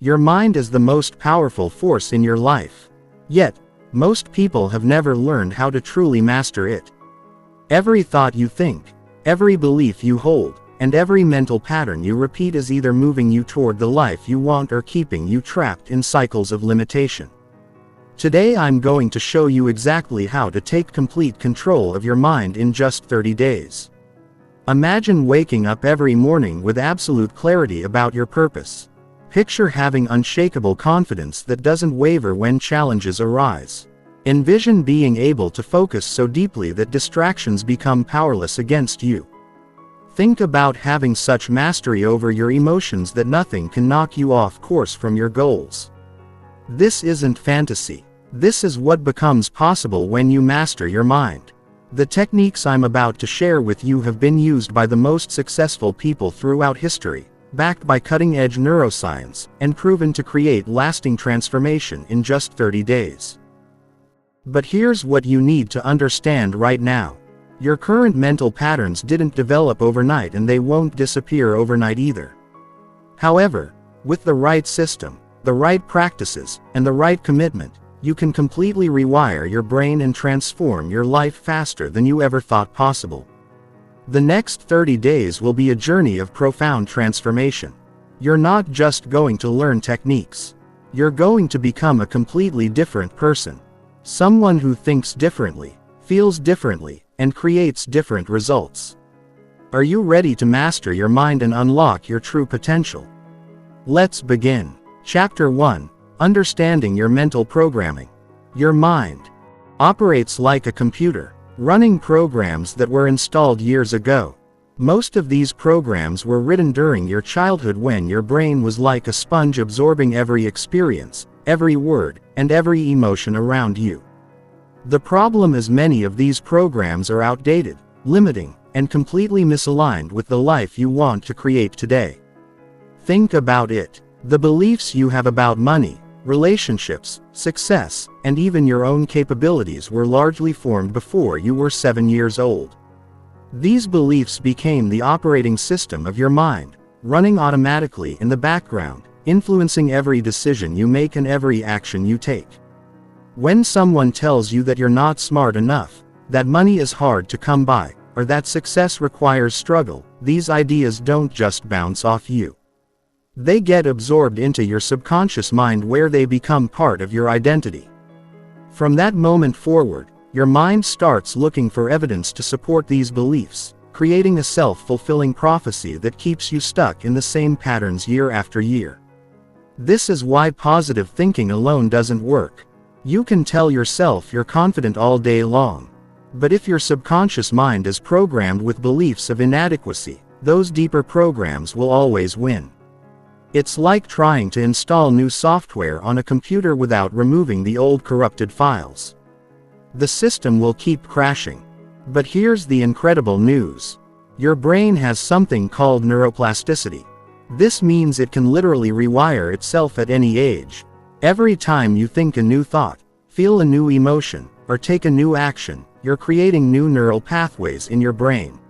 Your mind is the most powerful force in your life. Yet, most people have never learned how to truly master it. Every thought you think, every belief you hold, and every mental pattern you repeat is either moving you toward the life you want or keeping you trapped in cycles of limitation. Today I'm going to show you exactly how to take complete control of your mind in just 30 days. Imagine waking up every morning with absolute clarity about your purpose. Picture having unshakable confidence that doesn't waver when challenges arise. Envision being able to focus so deeply that distractions become powerless against you. Think about having such mastery over your emotions that nothing can knock you off course from your goals. This isn't fantasy. This is what becomes possible when you master your mind. The techniques I'm about to share with you have been used by the most successful people throughout history, backed by cutting-edge neuroscience, and proven to create lasting transformation in just 30 days. But here's what you need to understand right now. Your current mental patterns didn't develop overnight and they won't disappear overnight either. However, with the right system, the right practices, and the right commitment, you can completely rewire your brain and transform your life faster than you ever thought possible. The next 30 days will be a journey of profound transformation. You're not just going to learn techniques. You're going to become a completely different person. Someone who thinks differently, feels differently, and creates different results. Are you ready to master your mind and unlock your true potential? Let's begin. Chapter 1: Understanding your mental programming. Your mind operates like a computer, running programs that were installed years ago. Most of these programs were written during your childhood when your brain was like a sponge absorbing every experience, every word, and every emotion around you. The problem is many of these programs are outdated, limiting, and completely misaligned with the life you want to create today. Think about it. The beliefs you have about money, relationships, success, and even your own capabilities were largely formed before you were 7 years old. These beliefs became the operating system of your mind, running automatically in the background, influencing every decision you make and every action you take. When someone tells you that you're not smart enough, that money is hard to come by, or that success requires struggle, these ideas don't just bounce off you. They get absorbed into your subconscious mind where they become part of your identity. From that moment forward, your mind starts looking for evidence to support these beliefs, creating a self-fulfilling prophecy that keeps you stuck in the same patterns year after year. This is why positive thinking alone doesn't work. You can tell yourself you're confident all day long. But if your subconscious mind is programmed with beliefs of inadequacy, those deeper programs will always win. It's like trying to install new software on a computer without removing the old corrupted files. The system will keep crashing. But here's the incredible news. Your brain has something called neuroplasticity. This means it can literally rewire itself at any age. Every time you think a new thought, feel a new emotion, or take a new action, you're creating new neural pathways in your brain.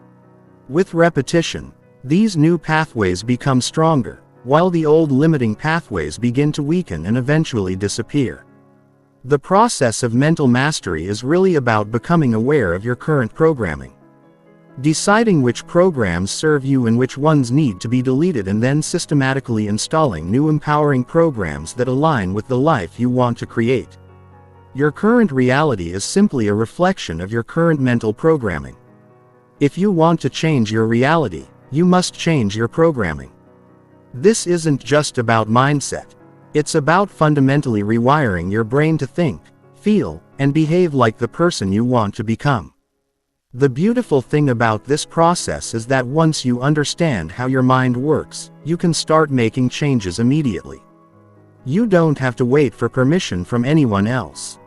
With repetition, these new pathways become stronger, while the old limiting pathways begin to weaken and eventually disappear. The process of mental mastery is really about becoming aware of your current programming. Deciding which programs serve you and which ones need to be deleted, and then systematically installing new empowering programs that align with the life you want to create. Your current reality is simply a reflection of your current mental programming. If you want to change your reality, you must change your programming. This isn't just about mindset. It's about fundamentally rewiring your brain to think, feel, and behave like the person you want to become. The beautiful thing about this process is that once you understand how your mind works, you can start making changes immediately. You don't have to wait for permission from anyone else.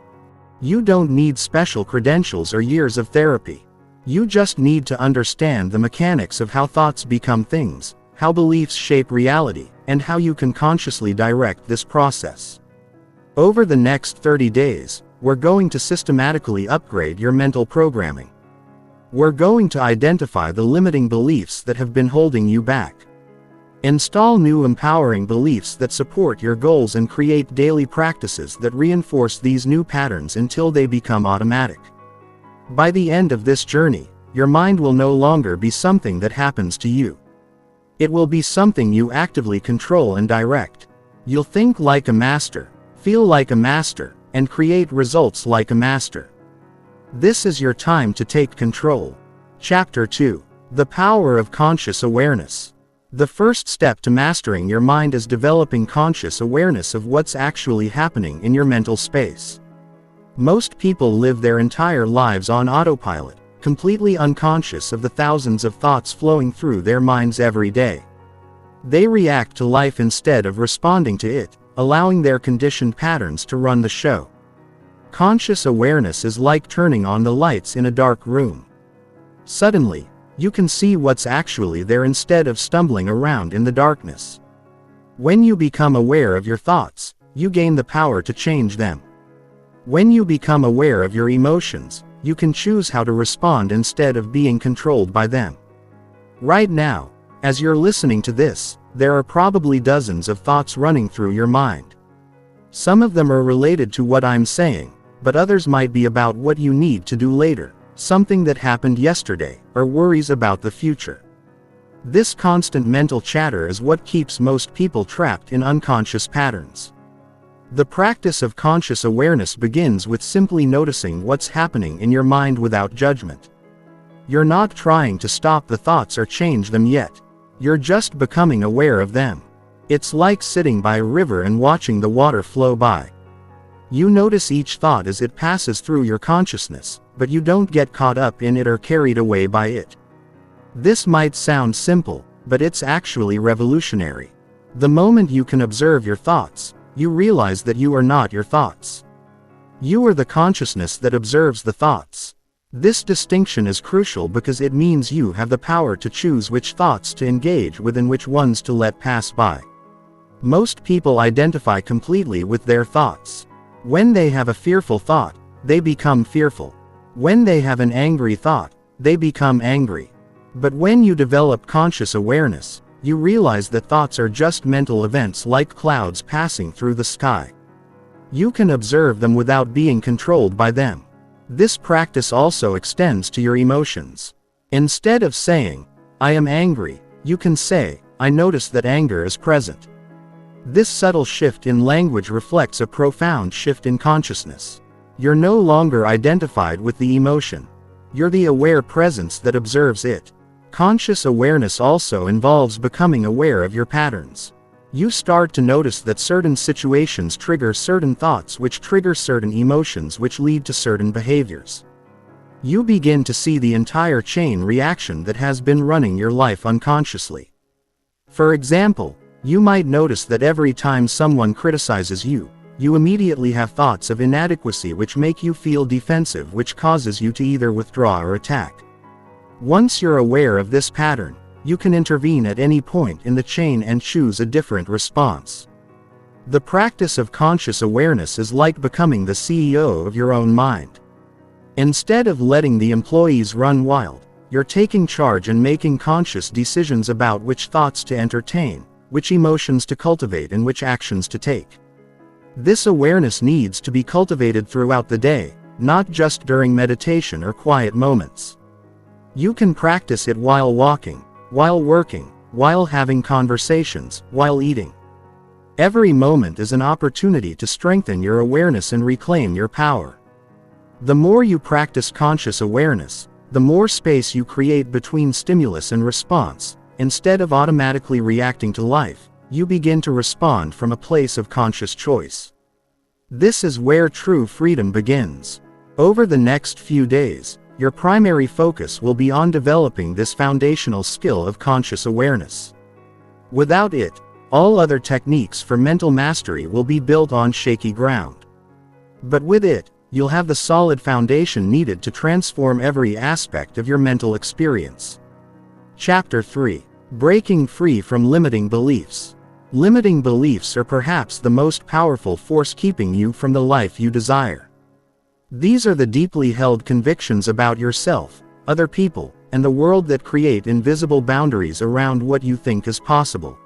You don't need special credentials or years of therapy. You just need to understand the mechanics of how thoughts become things, how beliefs shape reality, and how you can consciously direct this process. Over the next 30 days, we're going to systematically upgrade your mental programming. We're going to identify the limiting beliefs that have been holding you back. Install new empowering beliefs that support your goals and create daily practices that reinforce these new patterns until they become automatic. By the end of this journey, your mind will no longer be something that happens to you. It will be something you actively control and direct. You'll think like a master, feel like a master, and create results like a master. This is your time to take control. Chapter 2. The Power of Conscious Awareness. The first step to mastering your mind is developing conscious awareness of what's actually happening in your mental space. Most people live their entire lives on autopilot, completely unconscious of the thousands of thoughts flowing through their minds every day. They react to life instead of responding to it, allowing their conditioned patterns to run the show. Conscious awareness is like turning on the lights in a dark room. Suddenly, you can see what's actually there instead of stumbling around in the darkness. When you become aware of your thoughts, you gain the power to change them. When you become aware of your emotions, you can choose how to respond instead of being controlled by them. Right now, as you're listening to this, there are probably dozens of thoughts running through your mind. Some of them are related to what I'm saying, but others might be about what you need to do later, something that happened yesterday, or worries about the future. This constant mental chatter is what keeps most people trapped in unconscious patterns. The practice of conscious awareness begins with simply noticing what's happening in your mind without judgment. You're not trying to stop the thoughts or change them yet. You're just becoming aware of them. It's like sitting by a river and watching the water flow by. You notice each thought as it passes through your consciousness, but you don't get caught up in it or carried away by it. This might sound simple, but it's actually revolutionary. The moment you can observe your thoughts, you realize that you are not your thoughts. You are the consciousness that observes the thoughts. This distinction is crucial because it means you have the power to choose which thoughts to engage with and which ones to let pass by. Most people identify completely with their thoughts. When they have a fearful thought, they become fearful. When they have an angry thought, they become angry. But when you develop conscious awareness, you realize that thoughts are just mental events like clouds passing through the sky. You can observe them without being controlled by them. This practice also extends to your emotions. Instead of saying, "I am angry," you can say, "I notice that anger is present." This subtle shift in language reflects a profound shift in consciousness. You're no longer identified with the emotion. You're the aware presence that observes it. Conscious awareness also involves becoming aware of your patterns. You start to notice that certain situations trigger certain thoughts which trigger certain emotions which lead to certain behaviors. You begin to see the entire chain reaction that has been running your life unconsciously. For example, you might notice that every time someone criticizes you, you immediately have thoughts of inadequacy which make you feel defensive, which causes you to either withdraw or attack. Once you're aware of this pattern, you can intervene at any point in the chain and choose a different response. The practice of conscious awareness is like becoming the CEO of your own mind. Instead of letting the employees run wild, you're taking charge and making conscious decisions about which thoughts to entertain, which emotions to cultivate, and which actions to take. This awareness needs to be cultivated throughout the day, not just during meditation or quiet moments. You can practice it while walking, while working, while having conversations, while eating. Every moment is an opportunity to strengthen your awareness and reclaim your power. The more you practice conscious awareness, the more space you create between stimulus and response. Instead of automatically reacting to life, you begin to respond from a place of conscious choice. This is where true freedom begins. Over the next few days, your primary focus will be on developing this foundational skill of conscious awareness. Without it, all other techniques for mental mastery will be built on shaky ground. But with it, you'll have the solid foundation needed to transform every aspect of your mental experience. Chapter 3. Breaking Free from Limiting Beliefs. Limiting beliefs are perhaps the most powerful force keeping you from the life you desire. These are the deeply held convictions about yourself, other people, and the world that create invisible boundaries around what you think is possible.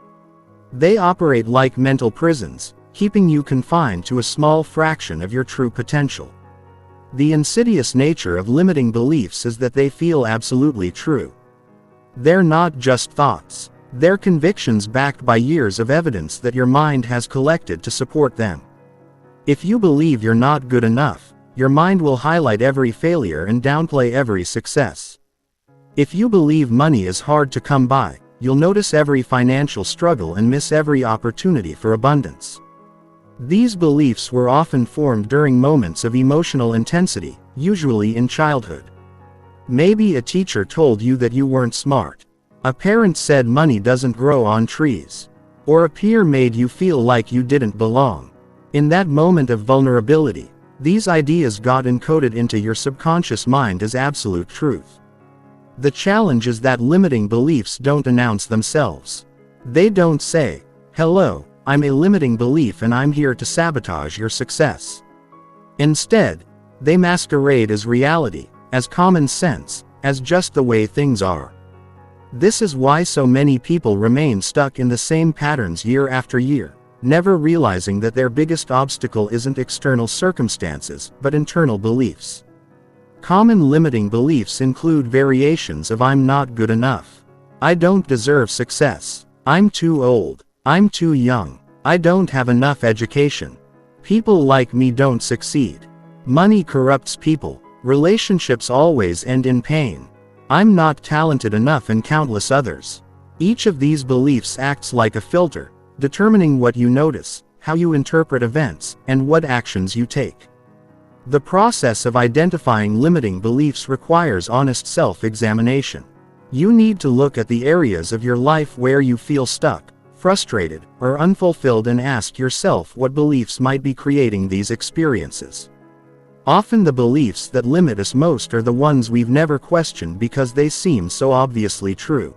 They operate like mental prisons, keeping you confined to a small fraction of your true potential. The insidious nature of limiting beliefs is that they feel absolutely true. They're not just thoughts. They're convictions backed by years of evidence that your mind has collected to support them. If you believe you're not good enough, your mind will highlight every failure and downplay every success. If you believe money is hard to come by, you'll notice every financial struggle and miss every opportunity for abundance. These beliefs were often formed during moments of emotional intensity, usually in childhood. Maybe a teacher told you that you weren't smart. A parent said money doesn't grow on trees. Or a peer made you feel like you didn't belong. In that moment of vulnerability, these ideas got encoded into your subconscious mind as absolute truth. The challenge is that limiting beliefs don't announce themselves. They don't say, "Hello, I'm a limiting belief and I'm here to sabotage your success." Instead, they masquerade as reality, as common sense, as just the way things are. This is why so many people remain stuck in the same patterns year after year, never realizing that their biggest obstacle isn't external circumstances, but internal beliefs. Common limiting beliefs include variations of "I'm not good enough," "I don't deserve success," "I'm too old," "I'm too young," "I don't have enough education," "People like me don't succeed," "Money corrupts people," "Relationships always end in pain," "I'm not talented enough," and countless others. Each of these beliefs acts like a filter, determining what you notice, how you interpret events, and what actions you take. The process of identifying limiting beliefs requires honest self-examination. You need to look at the areas of your life where you feel stuck, frustrated, or unfulfilled and ask yourself what beliefs might be creating these experiences. Often the beliefs that limit us most are the ones we've never questioned because they seem so obviously true.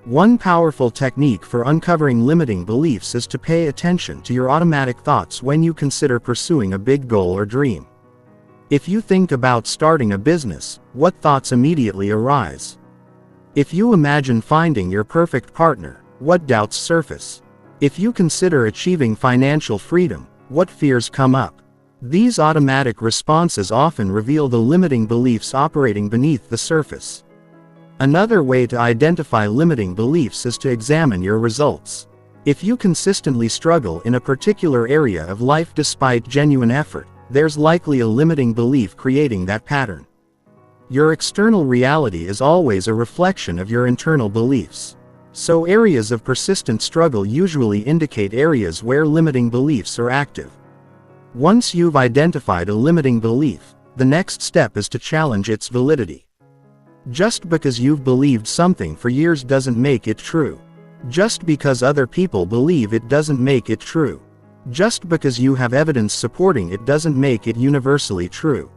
One powerful technique for uncovering limiting beliefs is to pay attention to your automatic thoughts when you consider pursuing a big goal or dream. If you think about starting a business, what thoughts immediately arise? If you imagine finding your perfect partner, what doubts surface? If you consider achieving financial freedom, what fears come up? These automatic responses often reveal the limiting beliefs operating beneath the surface. Another way to identify limiting beliefs is to examine your results. If you consistently struggle in a particular area of life despite genuine effort, there's likely a limiting belief creating that pattern. Your external reality is always a reflection of your internal beliefs. So areas of persistent struggle usually indicate areas where limiting beliefs are active. Once you've identified a limiting belief, the next step is to challenge its validity. Just because you've believed something for years doesn't make it true. Just because other people believe it doesn't make it true. Just because you have evidence supporting it doesn't make it universally true.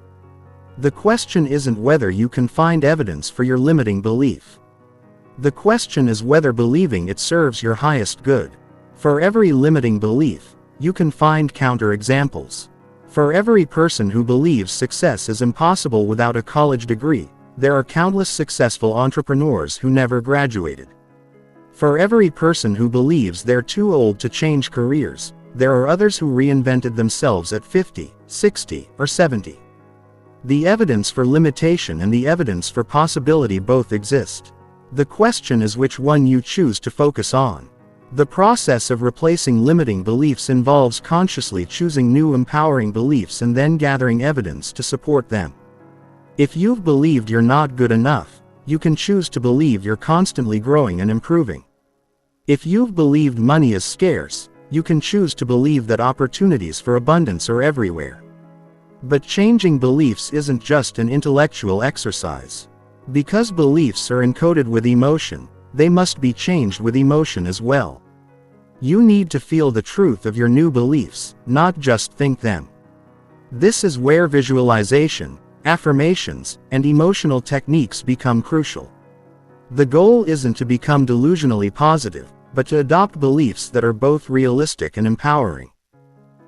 The question isn't whether you can find evidence for your limiting belief. The question is whether believing it serves your highest good. For every limiting belief, you can find counterexamples. For every person who believes success is impossible without a college degree, there are countless successful entrepreneurs who never graduated. For every person who believes they're too old to change careers, there are others who reinvented themselves at 50, 60, or 70. The evidence for limitation and the evidence for possibility both exist. The question is which one you choose to focus on. The process of replacing limiting beliefs involves consciously choosing new empowering beliefs and then gathering evidence to support them. If you've believed you're not good enough, you can choose to believe you're constantly growing and improving. If you've believed money is scarce, you can choose to believe that opportunities for abundance are everywhere. But changing beliefs isn't just an intellectual exercise. Because beliefs are encoded with emotion, they must be changed with emotion as well. You need to feel the truth of your new beliefs, not just think them. This is where visualization, affirmations, and emotional techniques become crucial. The goal isn't to become delusionally positive, but to adopt beliefs that are both realistic and empowering.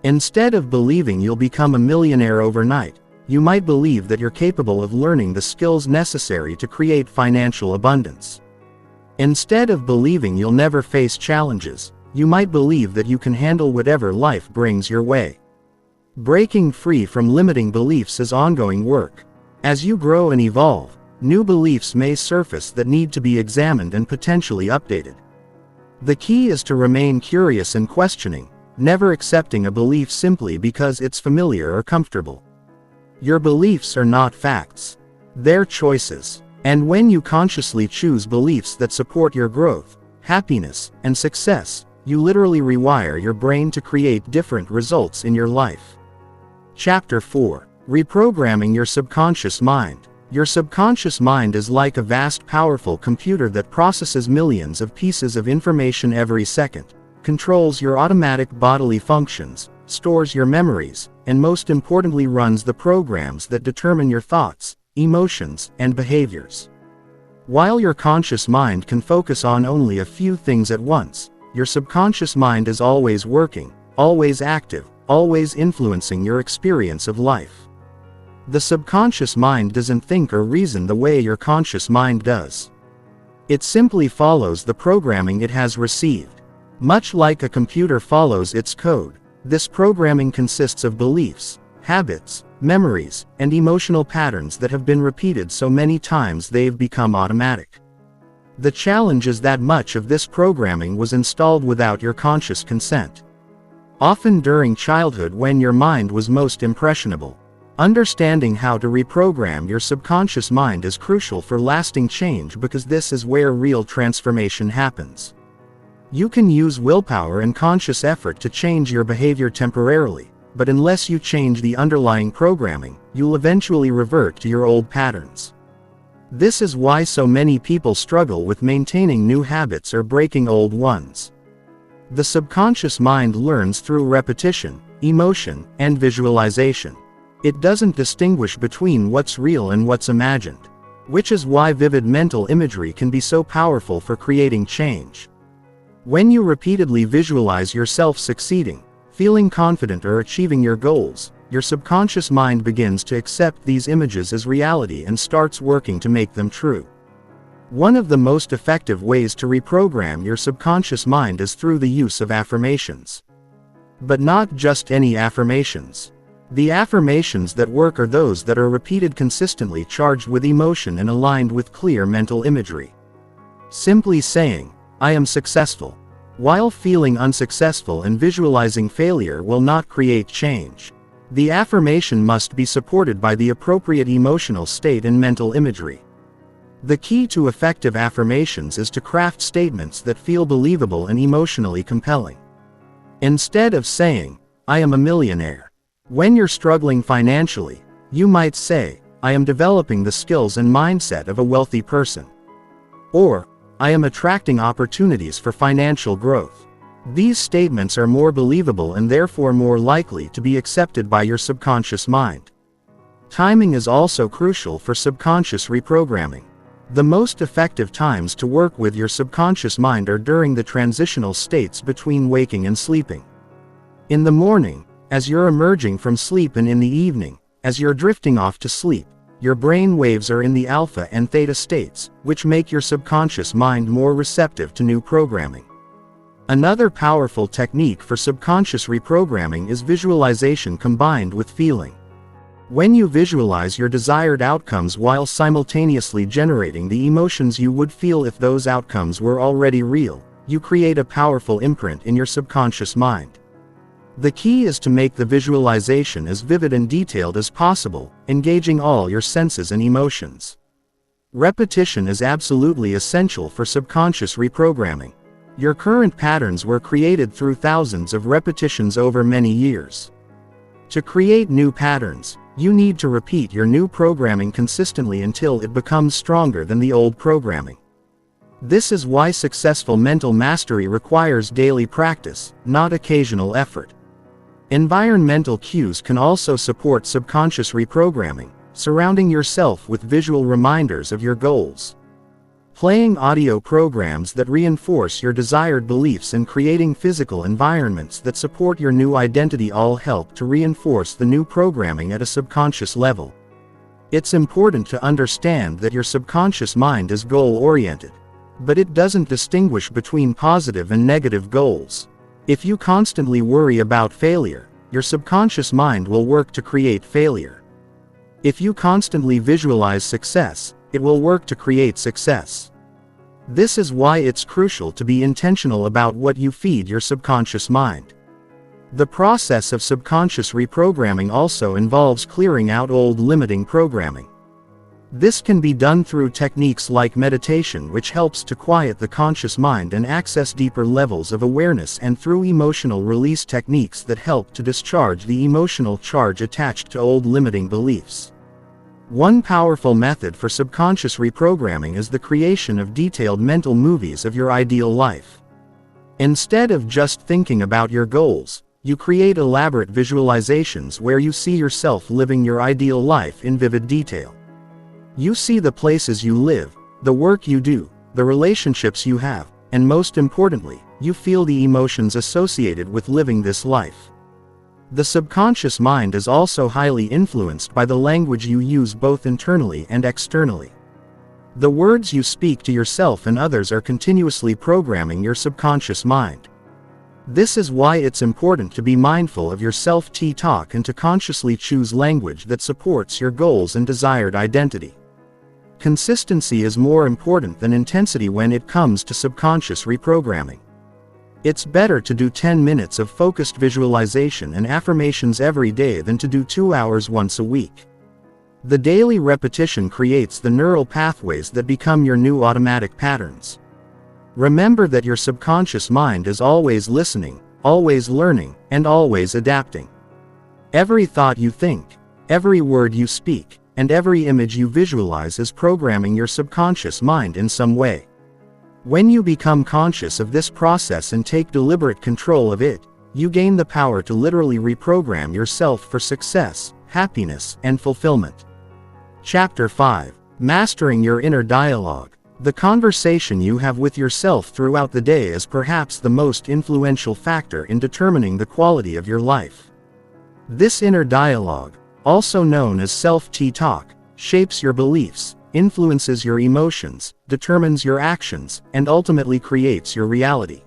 Instead of believing you'll become a millionaire overnight, you might believe that you're capable of learning the skills necessary to create financial abundance. Instead of believing you'll never face challenges, you might believe that you can handle whatever life brings your way. Breaking free from limiting beliefs is ongoing work. As you grow and evolve, new beliefs may surface that need to be examined and potentially updated. The key is to remain curious and questioning, never accepting a belief simply because it's familiar or comfortable. Your beliefs are not facts. They're choices. And when you consciously choose beliefs that support your growth, happiness, and success, you literally rewire your brain to create different results in your life. Chapter 4. Reprogramming your subconscious mind. Your subconscious mind is like a vast, powerful computer that processes millions of pieces of information every second, controls your automatic bodily functions, stores your memories, and most importantly runs the programs that determine your thoughts, emotions, and behaviors. While your conscious mind can focus on only a few things at once, your subconscious mind is always working, always active, always influencing your experience of life. The subconscious mind doesn't think or reason the way your conscious mind does. It simply follows the programming it has received. Much like a computer follows its code, this programming consists of beliefs, habits, memories, and emotional patterns that have been repeated so many times they've become automatic. The challenge is that much of this programming was installed without your conscious consent. Often during childhood when your mind was most impressionable. Understanding how to reprogram your subconscious mind is crucial for lasting change because this is where real transformation happens. You can use willpower and conscious effort to change your behavior temporarily, but unless you change the underlying programming, you'll eventually revert to your old patterns. This is why so many people struggle with maintaining new habits or breaking old ones. The subconscious mind learns through repetition, emotion, and visualization. It doesn't distinguish between what's real and what's imagined, which is why vivid mental imagery can be so powerful for creating change. When you repeatedly visualize yourself succeeding, feeling confident or achieving your goals, your subconscious mind begins to accept these images as reality and starts working to make them true. One of the most effective ways to reprogram your subconscious mind is through the use of affirmations. But not just any affirmations. The affirmations that work are those that are repeated consistently, charged with emotion and aligned with clear mental imagery. Simply saying, "I am successful," while feeling unsuccessful and visualizing failure will not create change. The affirmation must be supported by the appropriate emotional state and mental imagery. The key to effective affirmations is to craft statements that feel believable and emotionally compelling. Instead of saying, "I am a millionaire," when you're struggling financially, you might say, "I am developing the skills and mindset of a wealthy person." Or, "I am attracting opportunities for financial growth." These statements are more believable and therefore more likely to be accepted by your subconscious mind. Timing is also crucial for subconscious reprogramming. The most effective times to work with your subconscious mind are during the transitional states between waking and sleeping. In the morning, as you're emerging from sleep, and in the evening, as you're drifting off to sleep, your brain waves are in the alpha and theta states, which make your subconscious mind more receptive to new programming. Another powerful technique for subconscious reprogramming is visualization combined with feeling. When you visualize your desired outcomes while simultaneously generating the emotions you would feel if those outcomes were already real, you create a powerful imprint in your subconscious mind. The key is to make the visualization as vivid and detailed as possible, engaging all your senses and emotions. Repetition is absolutely essential for subconscious reprogramming. Your current patterns were created through thousands of repetitions over many years. To create new patterns, you need to repeat your new programming consistently until it becomes stronger than the old programming. This is why successful mental mastery requires daily practice, not occasional effort. Environmental cues can also support subconscious reprogramming, surrounding yourself with visual reminders of your goals. Playing audio programs that reinforce your desired beliefs and creating physical environments that support your new identity all help to reinforce the new programming at a subconscious level. It's important to understand that your subconscious mind is goal-oriented. But it doesn't distinguish between positive and negative goals. If you constantly worry about failure, your subconscious mind will work to create failure. If you constantly visualize success, it will work to create success. This is why it's crucial to be intentional about what you feed your subconscious mind. The process of subconscious reprogramming also involves clearing out old limiting programming. This can be done through techniques like meditation, which helps to quiet the conscious mind and access deeper levels of awareness, and through emotional release techniques that help to discharge the emotional charge attached to old limiting beliefs. One powerful method for subconscious reprogramming is the creation of detailed mental movies of your ideal life. Instead of just thinking about your goals, you create elaborate visualizations where you see yourself living your ideal life in vivid detail. You see the places you live, the work you do, the relationships you have, and most importantly, you feel the emotions associated with living this life. The subconscious mind is also highly influenced by the language you use both internally and externally. The words you speak to yourself and others are continuously programming your subconscious mind. This is why it's important to be mindful of your self-talk and to consciously choose language that supports your goals and desired identity. Consistency is more important than intensity when it comes to subconscious reprogramming. It's better to do 10 minutes of focused visualization and affirmations every day than to do 2 hours once a week. The daily repetition creates the neural pathways that become your new automatic patterns. Remember that your subconscious mind is always listening, always learning, and always adapting. Every thought you think, every word you speak, and every image you visualize is programming your subconscious mind in some way. When you become conscious of this process and take deliberate control of it, you gain the power to literally reprogram yourself for success, happiness, and fulfillment. Chapter 5. Mastering your inner dialogue. The conversation you have with yourself throughout the day is perhaps the most influential factor in determining the quality of your life. This inner dialogue, also known as self-talk, shapes your beliefs, influences your emotions, determines your actions, and ultimately creates your reality.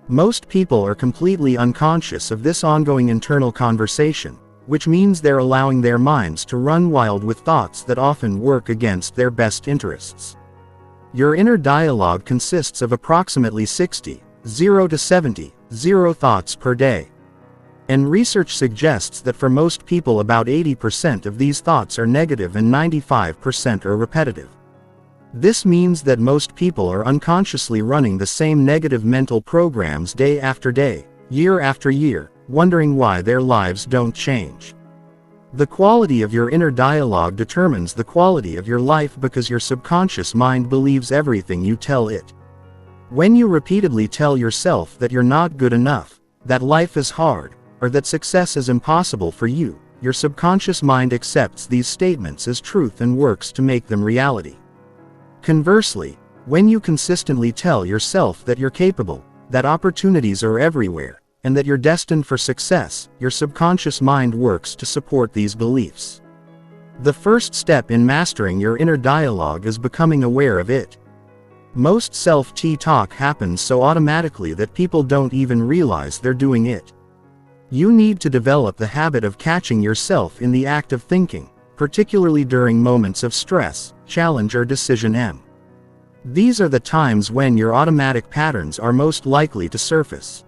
Most people are completely unconscious of this ongoing internal conversation, which means they're allowing their minds to run wild with thoughts that often work against their best interests. Your inner dialogue consists of approximately 60, 0 to 70, 0 thoughts per day. And research suggests that for most people about 80% of these thoughts are negative and 95% are repetitive. This means that most people are unconsciously running the same negative mental programs day after day, year after year, wondering why their lives don't change. The quality of your inner dialogue determines the quality of your life because your subconscious mind believes everything you tell it. When you repeatedly tell yourself that you're not good enough, that life is hard, or that success is impossible for you, your subconscious mind accepts these statements as truth and works to make them reality. Conversely, when you consistently tell yourself that you're capable, that opportunities are everywhere, and that you're destined for success, your subconscious mind works to support these beliefs. The first step in mastering your inner dialogue is becoming aware of it. Most self-talk happens so automatically that people don't even realize they're doing it. You need to develop the habit of catching yourself in the act of thinking, particularly during moments of stress, challenge, or decision. These are the times when your automatic patterns are most likely to surface.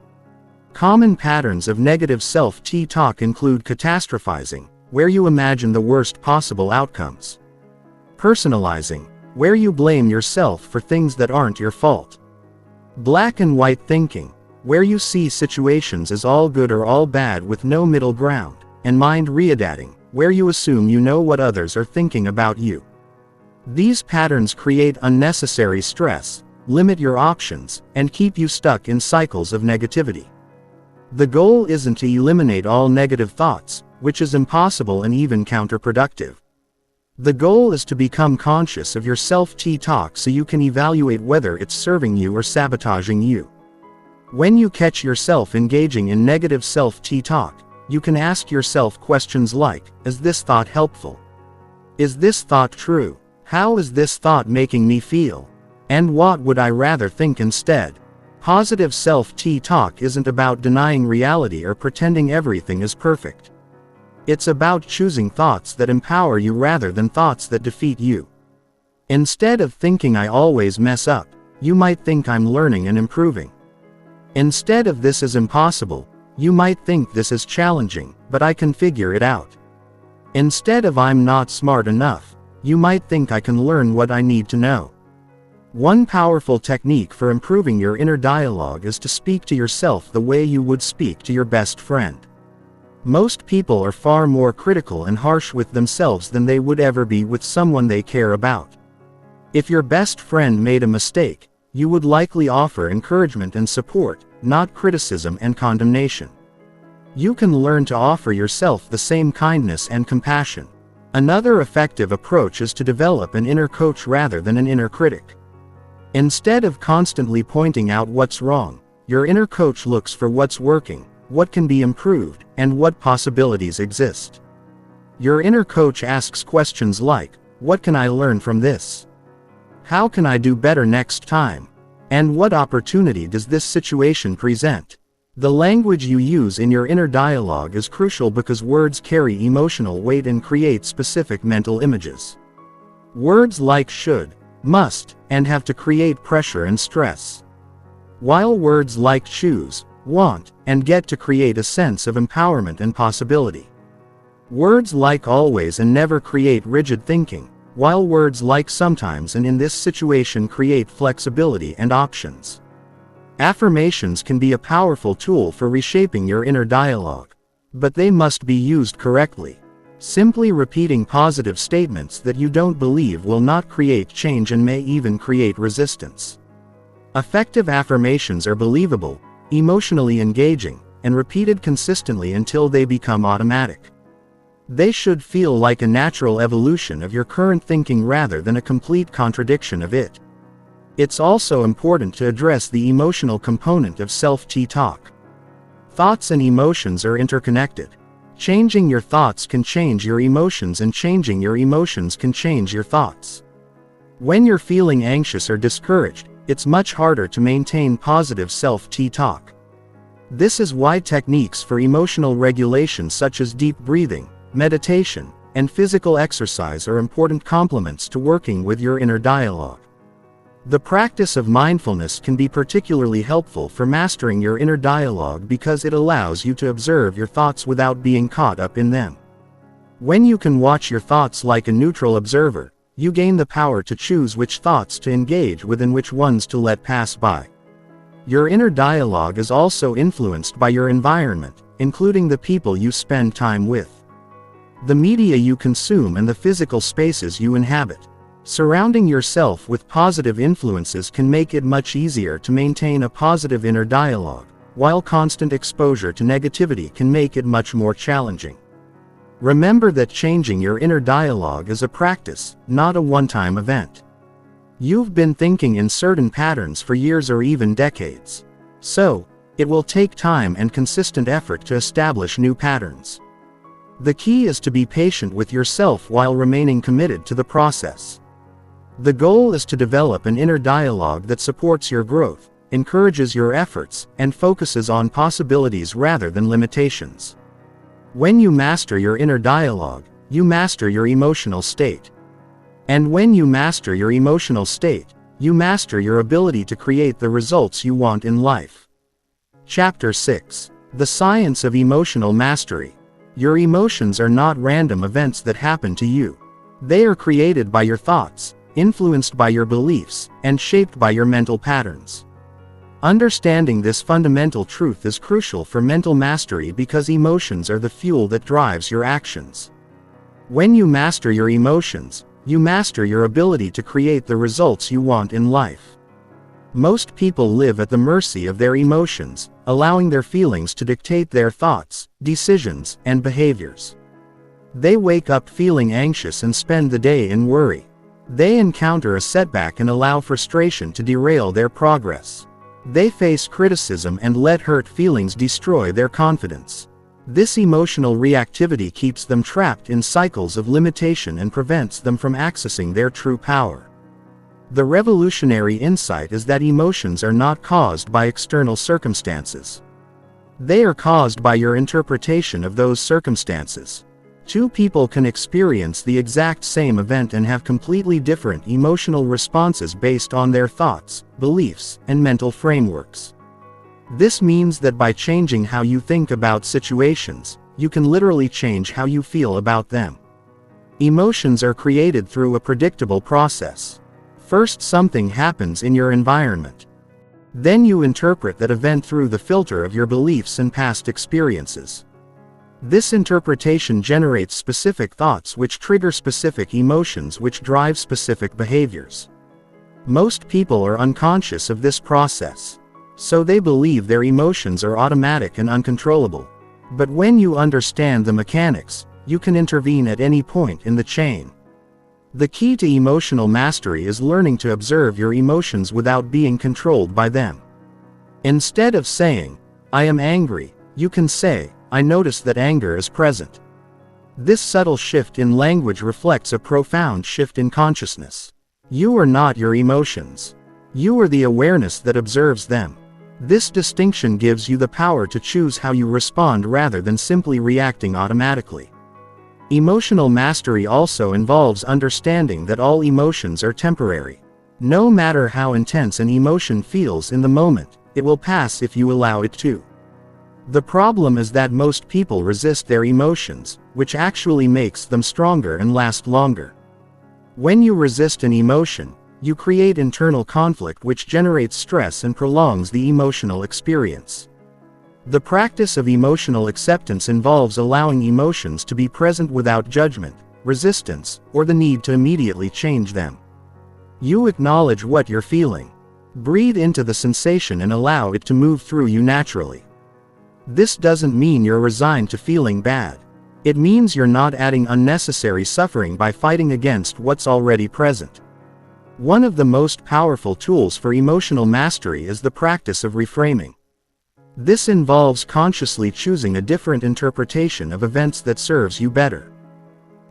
Common patterns of negative self-talk include catastrophizing, where you imagine the worst possible outcomes; personalizing, where you blame yourself for things that aren't your fault; black and white thinking, where you see situations as all good or all bad with no middle ground; and mind readating, where you assume you know what others are thinking about you. These patterns create unnecessary stress, limit your options, and keep you stuck in cycles of negativity. The goal isn't to eliminate all negative thoughts, which is impossible and even counterproductive. The goal is to become conscious of your self-talk so you can evaluate whether it's serving you or sabotaging you. When you catch yourself engaging in negative self-talk, you can ask yourself questions like, is this thought helpful? Is this thought true? How is this thought making me feel? And what would I rather think instead? Positive self-talk isn't about denying reality or pretending everything is perfect. It's about choosing thoughts that empower you rather than thoughts that defeat you. Instead of thinking I always mess up, you might think I'm learning and improving. Instead of this is impossible, you might think this is challenging, but I can figure it out. Instead of I'm not smart enough, you might think I can learn what I need to know. One powerful technique for improving your inner dialogue is to speak to yourself the way you would speak to your best friend. Most people are far more critical and harsh with themselves than they would ever be with someone they care about. If your best friend made a mistake, you would likely offer encouragement and support, not criticism and condemnation. You can learn to offer yourself the same kindness and compassion. Another effective approach is to develop an inner coach rather than an inner critic. Instead of constantly pointing out what's wrong, your inner coach looks for what's working, what can be improved, and what possibilities exist. Your inner coach asks questions like, what can I learn from this? How can I do better next time? And what opportunity does this situation present? The language you use in your inner dialogue is crucial because words carry emotional weight and create specific mental images. Words like should, must, and have to create pressure and stress. While words like choose, want, and get to create a sense of empowerment and possibility. Words like always and never create rigid thinking, while words like sometimes and in this situation create flexibility and options. Affirmations can be a powerful tool for reshaping your inner dialogue, but they must be used correctly. Simply repeating positive statements that you don't believe will not create change and may even create resistance. Effective affirmations are believable, emotionally engaging, and repeated consistently until they become automatic. They should feel like a natural evolution of your current thinking rather than a complete contradiction of it. It's also important to address the emotional component of self-talk. Thoughts and emotions are interconnected. Changing your thoughts can change your emotions, and changing your emotions can change your thoughts. When you're feeling anxious or discouraged, it's much harder to maintain positive self-talk. This is why techniques for emotional regulation such as deep breathing, meditation, and physical exercise are important complements to working with your inner dialogue. The practice of mindfulness can be particularly helpful for mastering your inner dialogue because it allows you to observe your thoughts without being caught up in them. When you can watch your thoughts like a neutral observer, you gain the power to choose which thoughts to engage with and which ones to let pass by. Your inner dialogue is also influenced by your environment, including the people you spend time with, the media you consume, and the physical spaces you inhabit. Surrounding yourself with positive influences can make it much easier to maintain a positive inner dialogue, while constant exposure to negativity can make it much more challenging. Remember that changing your inner dialogue is a practice, not a one-time event. You've been thinking in certain patterns for years or even decades. So, it will take time and consistent effort to establish new patterns. The key is to be patient with yourself while remaining committed to the process. The goal is to develop an inner dialogue that supports your growth, encourages your efforts, and focuses on possibilities rather than limitations. When you master your inner dialogue, you master your emotional state. And when you master your emotional state, you master your ability to create the results you want in life. Chapter 6. The Science of Emotional Mastery. Your emotions are not random events that happen to you. They are created by your thoughts, influenced by your beliefs, and shaped by your mental patterns. Understanding this fundamental truth is crucial for mental mastery because emotions are the fuel that drives your actions. When you master your emotions, you master your ability to create the results you want in life. Most people live at the mercy of their emotions, allowing their feelings to dictate their thoughts, decisions, and behaviors. They wake up feeling anxious and spend the day in worry. They encounter a setback and allow frustration to derail their progress. They face criticism and let hurt feelings destroy their confidence. This emotional reactivity keeps them trapped in cycles of limitation and prevents them from accessing their true power. The revolutionary insight is that emotions are not caused by external circumstances. They are caused by your interpretation of those circumstances. Two people can experience the exact same event and have completely different emotional responses based on their thoughts, beliefs, and mental frameworks. This means that by changing how you think about situations, you can literally change how you feel about them. Emotions are created through a predictable process. First, something happens in your environment. Then you interpret that event through the filter of your beliefs and past experiences. This interpretation generates specific thoughts which trigger specific emotions which drive specific behaviors. Most people are unconscious of this process, so they believe their emotions are automatic and uncontrollable. But when you understand the mechanics, you can intervene at any point in the chain. The key to emotional mastery is learning to observe your emotions without being controlled by them. Instead of saying, "I am angry," you can say, "I notice that anger is present." This subtle shift in language reflects a profound shift in consciousness. You are not your emotions. You are the awareness that observes them. This distinction gives you the power to choose how you respond rather than simply reacting automatically. Emotional mastery also involves understanding that all emotions are temporary. No matter how intense an emotion feels in the moment, it will pass if you allow it to. The problem is that most people resist their emotions, which actually makes them stronger and last longer. When you resist an emotion, you create internal conflict which generates stress and prolongs the emotional experience. The practice of emotional acceptance involves allowing emotions to be present without judgment, resistance, or the need to immediately change them. You acknowledge what you're feeling. Breathe into the sensation and allow it to move through you naturally. This doesn't mean you're resigned to feeling bad. It means you're not adding unnecessary suffering by fighting against what's already present. One of the most powerful tools for emotional mastery is the practice of reframing. This involves consciously choosing a different interpretation of events that serves you better.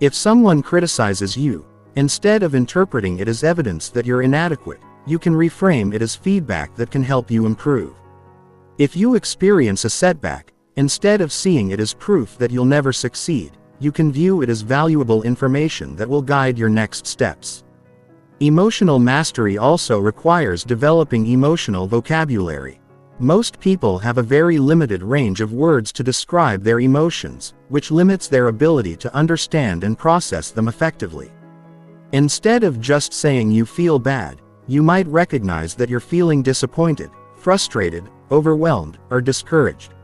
If someone criticizes you, instead of interpreting it as evidence that you're inadequate, you can reframe it as feedback that can help you improve. If you experience a setback, instead of seeing it as proof that you'll never succeed, you can view it as valuable information that will guide your next steps. Emotional mastery also requires developing emotional vocabulary. Most people have a very limited range of words to describe their emotions, which limits their ability to understand and process them effectively. Instead of just saying you feel bad, you might recognize that you're feeling disappointed, frustrated, overwhelmed, or discouraged.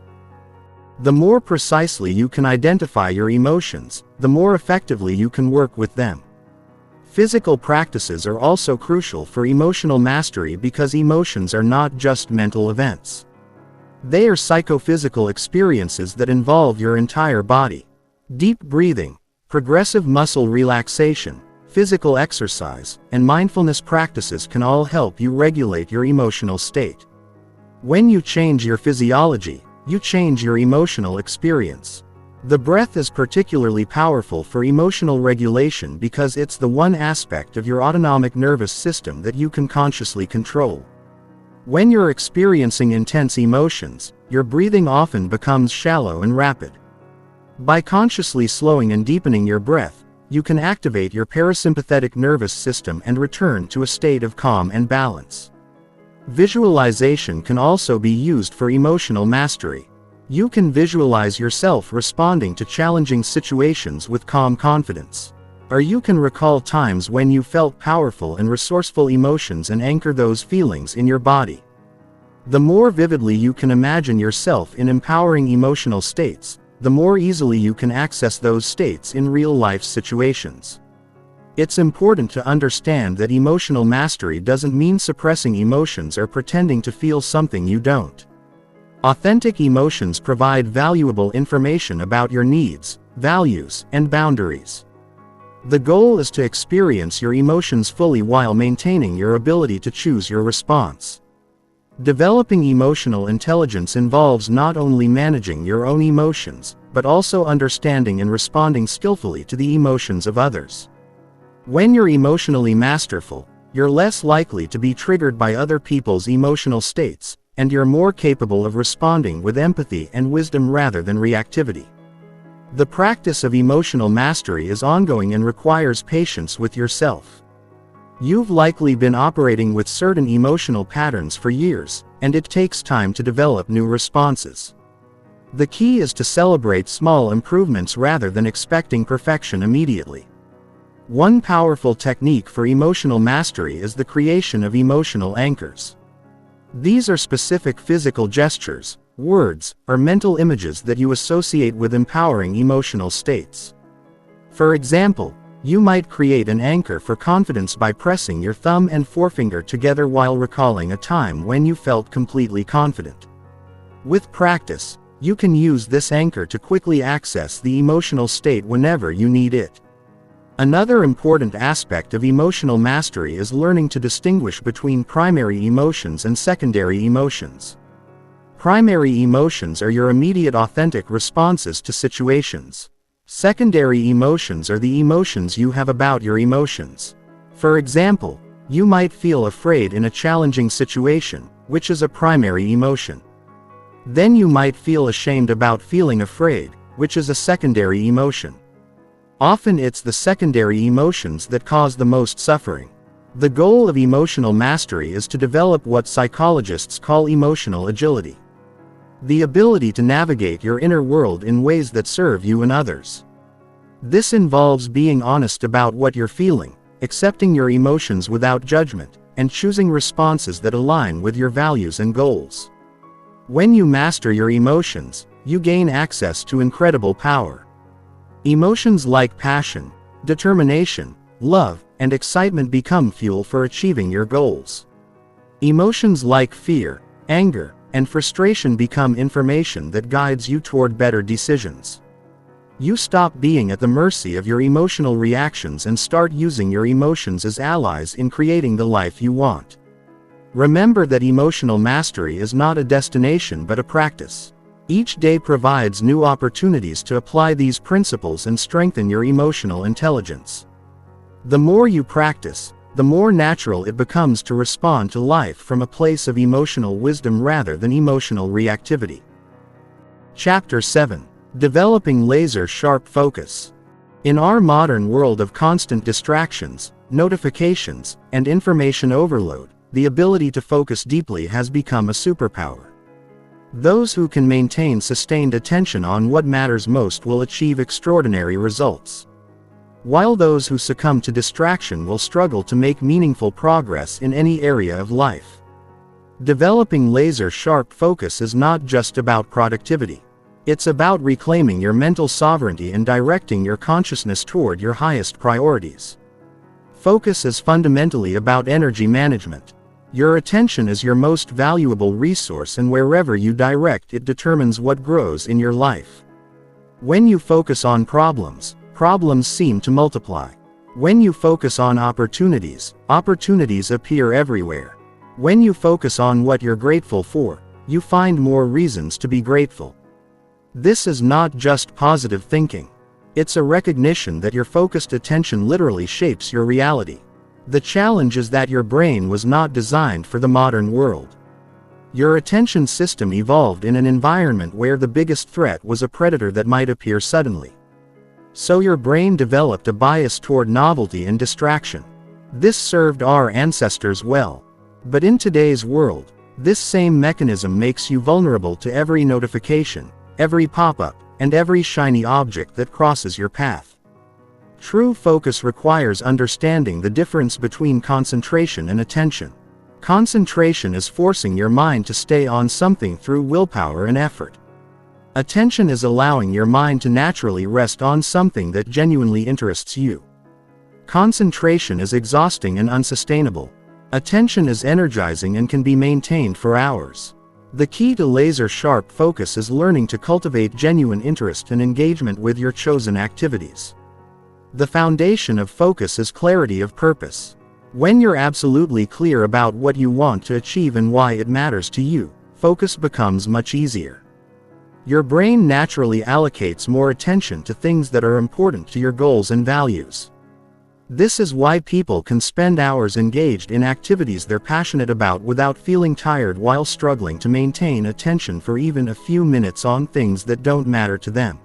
The more precisely you can identify your emotions, the more effectively you can work with them. Physical practices are also crucial for emotional mastery because emotions are not just mental events. They are psychophysical experiences that involve your entire body. Deep breathing, progressive muscle relaxation, physical exercise, and mindfulness practices can all help you regulate your emotional state. When you change your physiology, you change your emotional experience. The breath is particularly powerful for emotional regulation because it's the one aspect of your autonomic nervous system that you can consciously control. When you're experiencing intense emotions, your breathing often becomes shallow and rapid. By consciously slowing and deepening your breath, you can activate your parasympathetic nervous system and return to a state of calm and balance. Visualization can also be used for emotional mastery. You can visualize yourself responding to challenging situations with calm confidence. Or you can recall times when you felt powerful and resourceful emotions and anchor those feelings in your body. The more vividly you can imagine yourself in empowering emotional states, the more easily you can access those states in real-life situations. It's important to understand that emotional mastery doesn't mean suppressing emotions or pretending to feel something you don't. Authentic emotions provide valuable information about your needs, values, and boundaries. The goal is to experience your emotions fully while maintaining your ability to choose your response. Developing emotional intelligence involves not only managing your own emotions, but also understanding and responding skillfully to the emotions of others. When you're emotionally masterful, you're less likely to be triggered by other people's emotional states, and you're more capable of responding with empathy and wisdom rather than reactivity. The practice of emotional mastery is ongoing and requires patience with yourself. You've likely been operating with certain emotional patterns for years, and it takes time to develop new responses. The key is to celebrate small improvements rather than expecting perfection immediately. One powerful technique for emotional mastery is the creation of emotional anchors. These are specific physical gestures, words, or mental images that you associate with empowering emotional states. For example, you might create an anchor for confidence by pressing your thumb and forefinger together while recalling a time when you felt completely confident. With practice, you can use this anchor to quickly access the emotional state whenever you need it. Another important aspect of emotional mastery is learning to distinguish between primary emotions and secondary emotions. Primary emotions are your immediate authentic responses to situations. Secondary emotions are the emotions you have about your emotions. For example, you might feel afraid in a challenging situation, which is a primary emotion. Then you might feel ashamed about feeling afraid, which is a secondary emotion. Often it's the secondary emotions that cause the most suffering. The goal of emotional mastery is to develop what psychologists call emotional agility. The ability to navigate your inner world in ways that serve you and others. This involves being honest about what you're feeling, accepting your emotions without judgment, and choosing responses that align with your values and goals. When you master your emotions, you gain access to incredible power. Emotions like passion, determination, love, and excitement become fuel for achieving your goals. Emotions like fear, anger, and frustration become information that guides you toward better decisions. You stop being at the mercy of your emotional reactions and start using your emotions as allies in creating the life you want. Remember that emotional mastery is not a destination but a practice. Each day provides new opportunities to apply these principles and strengthen your emotional intelligence. The more you practice, the more natural it becomes to respond to life from a place of emotional wisdom rather than emotional reactivity. Chapter 7. Developing laser-sharp focus. In our modern world of constant distractions, notifications, and information overload, the ability to focus deeply has become a superpower. Those who can maintain sustained attention on what matters most will achieve extraordinary results, while those who succumb to distraction will struggle to make meaningful progress in any area of life. Developing laser-sharp focus is not just about productivity. It's about reclaiming your mental sovereignty and directing your consciousness toward your highest priorities. Focus is fundamentally about energy management. Your attention is your most valuable resource, and wherever you direct it determines what grows in your life. When you focus on problems, problems seem to multiply. When you focus on opportunities, opportunities appear everywhere. When you focus on what you're grateful for, you find more reasons to be grateful. This is not just positive thinking. It's a recognition that your focused attention literally shapes your reality. The challenge is that your brain was not designed for the modern world. Your attention system evolved in an environment where the biggest threat was a predator that might appear suddenly. So your brain developed a bias toward novelty and distraction. This served our ancestors well. But in today's world, this same mechanism makes you vulnerable to every notification, every pop-up, and every shiny object that crosses your path. True focus requires understanding the difference between concentration and attention. Concentration is forcing your mind to stay on something through willpower and effort. Attention is allowing your mind to naturally rest on something that genuinely interests you. Concentration is exhausting and unsustainable. Attention is energizing and can be maintained for hours. The key to laser-sharp focus is learning to cultivate genuine interest and engagement with your chosen activities. The foundation of focus is clarity of purpose. When you're absolutely clear about what you want to achieve and why it matters to you, focus becomes much easier. Your brain naturally allocates more attention to things that are important to your goals and values. This is why people can spend hours engaged in activities they're passionate about without feeling tired while struggling to maintain attention for even a few minutes on things that don't matter to them.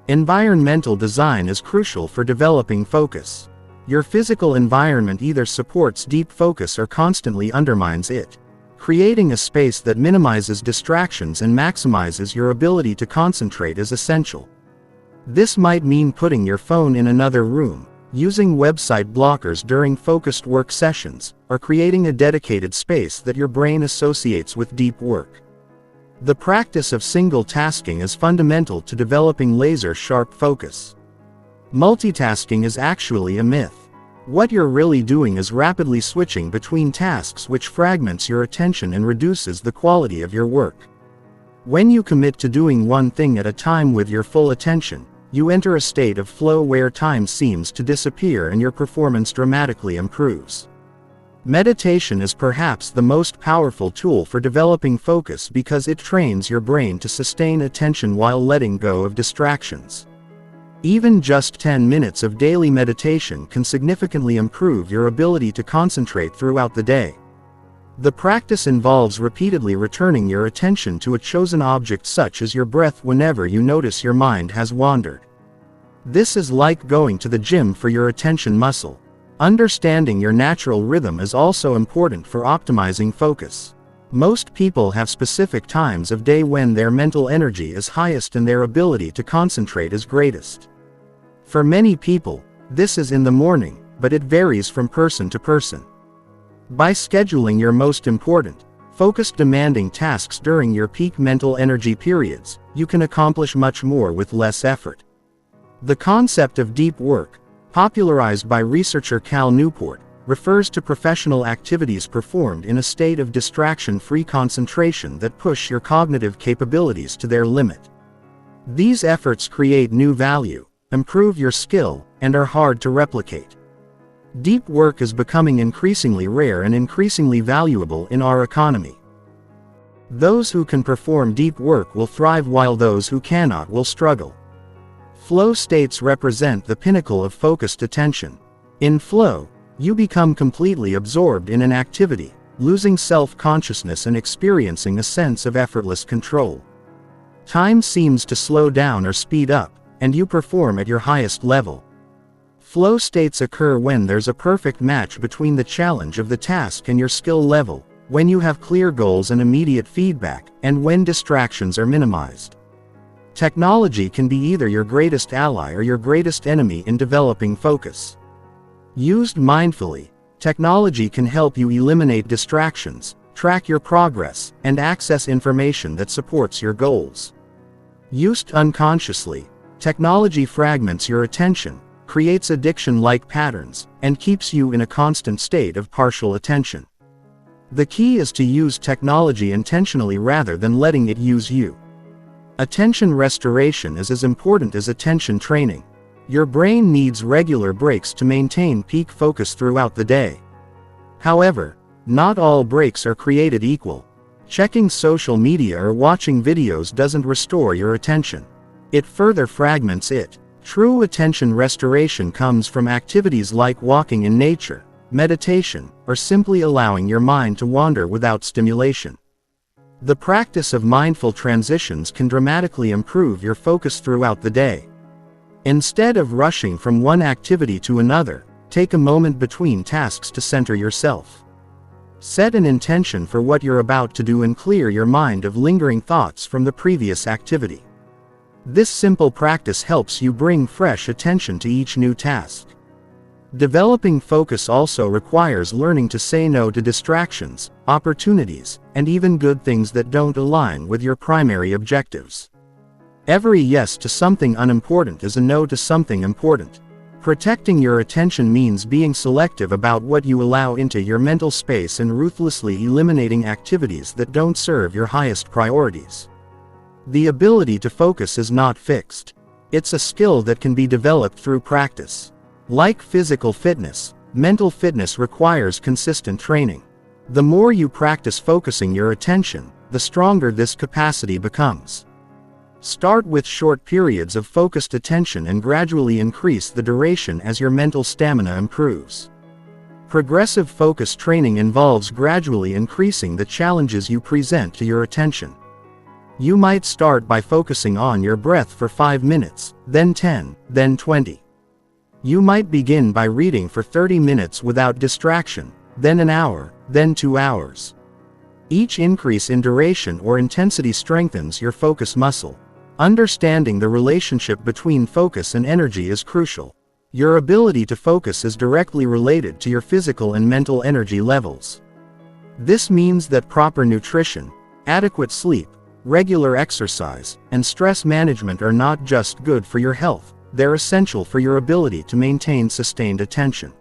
Environmental design is crucial for developing focus. Your physical environment either supports deep focus or constantly undermines it. Creating a space that minimizes distractions and maximizes your ability to concentrate is essential. This might mean putting your phone in another room, using website blockers during focused work sessions, or creating a dedicated space that your brain associates with deep work. The practice of single tasking is fundamental to developing laser-sharp focus. Multitasking is actually a myth. What you're really doing is rapidly switching between tasks, which fragments your attention and reduces the quality of your work. When you commit to doing one thing at a time with your full attention, you enter a state of flow where time seems to disappear and your performance dramatically improves. Meditation is perhaps the most powerful tool for developing focus because it trains your brain to sustain attention while letting go of distractions. Even just 10 minutes of daily meditation can significantly improve your ability to concentrate throughout the day. The practice involves repeatedly returning your attention to a chosen object, such as your breath, whenever you notice your mind has wandered. This is like going to the gym for your attention muscle. Understanding your natural rhythm is also important for optimizing focus. Most people have specific times of day when their mental energy is highest and their ability to concentrate is greatest. For many people, this is in the morning, but it varies from person to person. By scheduling your most important, focused, demanding tasks during your peak mental energy periods, you can accomplish much more with less effort. The concept of deep work, popularized by researcher Cal Newport, refers to professional activities performed in a state of distraction-free concentration that push your cognitive capabilities to their limit. These efforts create new value, improve your skill, and are hard to replicate. Deep work is becoming increasingly rare and increasingly valuable in our economy. Those who can perform deep work will thrive, while those who cannot will struggle. Flow states represent the pinnacle of focused attention. In flow, you become completely absorbed in an activity, losing self-consciousness and experiencing a sense of effortless control. Time seems to slow down or speed up, and you perform at your highest level. Flow states occur when there's a perfect match between the challenge of the task and your skill level, when you have clear goals and immediate feedback, and when distractions are minimized. Technology can be either your greatest ally or your greatest enemy in developing focus. Used mindfully, technology can help you eliminate distractions, track your progress, and access information that supports your goals. Used unconsciously, technology fragments your attention, creates addiction-like patterns, and keeps you in a constant state of partial attention. The key is to use technology intentionally rather than letting it use you. Attention restoration is as important as attention training. Your brain needs regular breaks to maintain peak focus throughout the day. However, not all breaks are created equal. Checking social media or watching videos doesn't restore your attention. It further fragments it. True attention restoration comes from activities like walking in nature, meditation, or simply allowing your mind to wander without stimulation. The practice of mindful transitions can dramatically improve your focus throughout the day. Instead of rushing from one activity to another, take a moment between tasks to center yourself. Set an intention for what you're about to do and clear your mind of lingering thoughts from the previous activity. This simple practice helps you bring fresh attention to each new task. Developing focus also requires learning to say no to distractions, opportunities, and even good things that don't align with your primary objectives. Every yes to something unimportant is a no to something important. Protecting your attention means being selective about what you allow into your mental space and ruthlessly eliminating activities that don't serve your highest priorities. The ability to focus is not fixed. It's a skill that can be developed through practice. Like physical fitness, mental fitness requires consistent training. The more you practice focusing your attention, the stronger this capacity becomes. Start with short periods of focused attention and gradually increase the duration as your mental stamina improves. Progressive focus training involves gradually increasing the challenges you present to your attention. You might start by focusing on your breath for 5 minutes, then 10, then 20. You might begin by reading for 30 minutes without distraction, then an hour, then 2 hours. Each increase in duration or intensity strengthens your focus muscle. Understanding the relationship between focus and energy is crucial. Your ability to focus is directly related to your physical and mental energy levels. This means that proper nutrition, adequate sleep, regular exercise, and stress management are not just good for your health, they're essential for your ability to maintain sustained attention.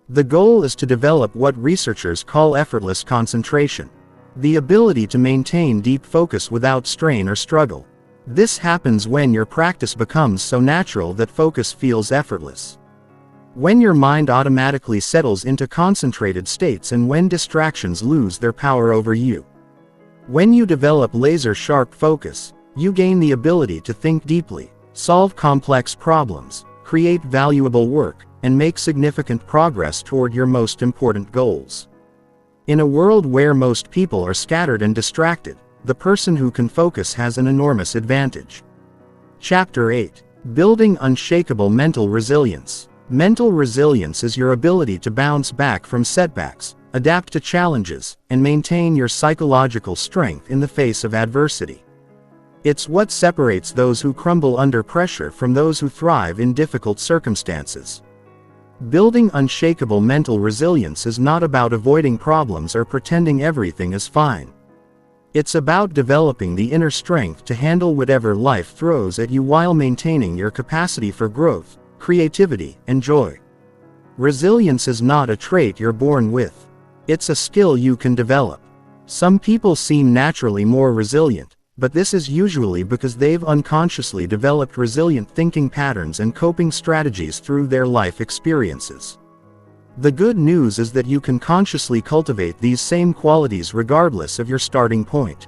The goal is to develop what researchers call effortless concentration, the ability to maintain deep focus without strain or struggle. This happens when your practice becomes so natural that focus feels effortless. When your mind automatically settles into concentrated states and when distractions lose their power over you. When you develop laser-sharp focus, you gain the ability to think deeply, solve complex problems, create valuable work, and make significant progress toward your most important goals. In a world where most people are scattered and distracted, the person who can focus has an enormous advantage. Chapter 8. Building Unshakable Mental Resilience. Mental resilience is your ability to bounce back from setbacks, adapt to challenges, and maintain your psychological strength in the face of adversity. It's what separates those who crumble under pressure from those who thrive in difficult circumstances. Building unshakable mental resilience is not about avoiding problems or pretending everything is fine. It's about developing the inner strength to handle whatever life throws at you while maintaining your capacity for growth, creativity, and joy. Resilience is not a trait you're born with. It's a skill you can develop. Some people seem naturally more resilient, but this is usually because they've unconsciously developed resilient thinking patterns and coping strategies through their life experiences. The good news is that you can consciously cultivate these same qualities regardless of your starting point.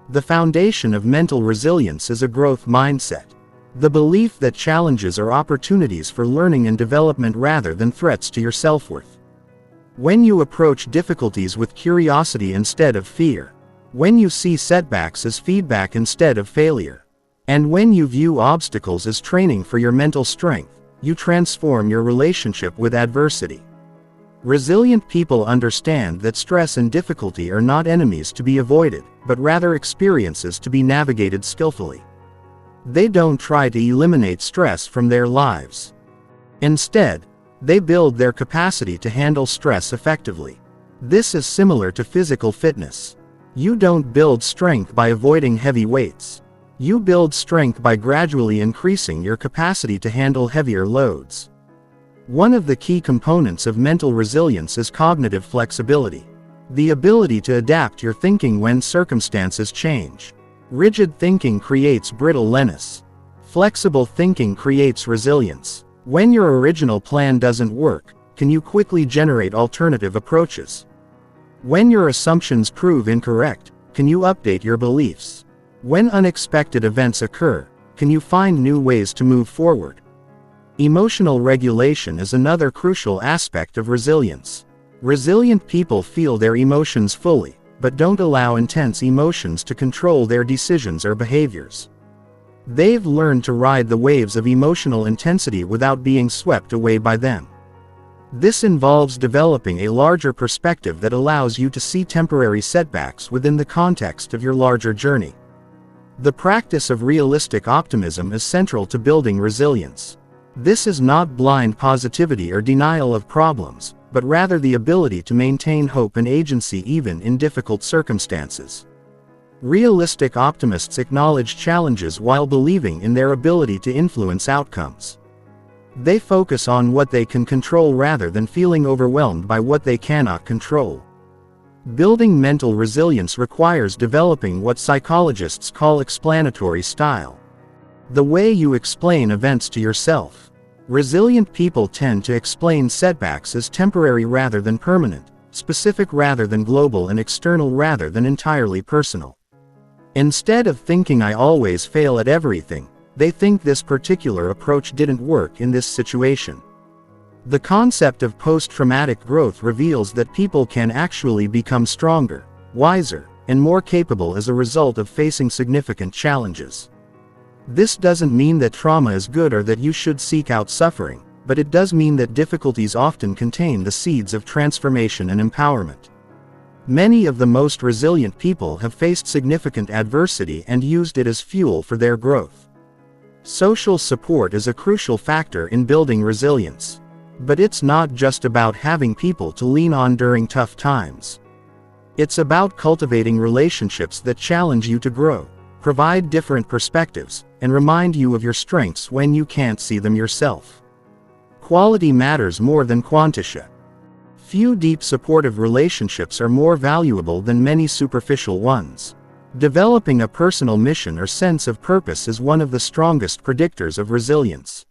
The foundation of mental resilience is a growth mindset. The belief that challenges are opportunities for learning and development rather than threats to your self-worth. When you approach difficulties with curiosity instead of fear. When you see setbacks as feedback instead of failure. And when you view obstacles as training for your mental strength, you transform your relationship with adversity. Resilient people understand that stress and difficulty are not enemies to be avoided, but rather experiences to be navigated skillfully. They don't try to eliminate stress from their lives. Instead, they build their capacity to handle stress effectively. This is similar to physical fitness. You don't build strength by avoiding heavy weights. You build strength by gradually increasing your capacity to handle heavier loads. One of the key components of mental resilience is cognitive flexibility. The ability to adapt your thinking when circumstances change. Rigid thinking creates brittleness. Flexible thinking creates resilience. When your original plan doesn't work, can you quickly generate alternative approaches? When your assumptions prove incorrect, can you update your beliefs? When unexpected events occur, can you find new ways to move forward? Emotional regulation is another crucial aspect of resilience. Resilient people feel their emotions fully, but don't allow intense emotions to control their decisions or behaviors. They've learned to ride the waves of emotional intensity without being swept away by them. This involves developing a larger perspective that allows you to see temporary setbacks within the context of your larger journey. The practice of realistic optimism is central to building resilience. This is not blind positivity or denial of problems, but rather the ability to maintain hope and agency even in difficult circumstances. Realistic optimists acknowledge challenges while believing in their ability to influence outcomes. They focus on what they can control rather than feeling overwhelmed by what they cannot control. Building mental resilience requires developing what psychologists call explanatory style. The way you explain events to yourself. Resilient people tend to explain setbacks as temporary rather than permanent, specific rather than global, and external rather than entirely personal. Instead of thinking I always fail at everything, they think this particular approach didn't work in this situation. The concept of post-traumatic growth reveals that people can actually become stronger, wiser, and more capable as a result of facing significant challenges. This doesn't mean that trauma is good or that you should seek out suffering, but it does mean that difficulties often contain the seeds of transformation and empowerment. Many of the most resilient people have faced significant adversity and used it as fuel for their growth. Social support is a crucial factor in building resilience. But it's not just about having people to lean on during tough times. It's about cultivating relationships that challenge you to grow, provide different perspectives, and remind you of your strengths when you can't see them yourself. Quality matters more than quantity. Few deep supportive relationships are more valuable than many superficial ones. Developing a personal mission or sense of purpose is one of the strongest predictors of resilience.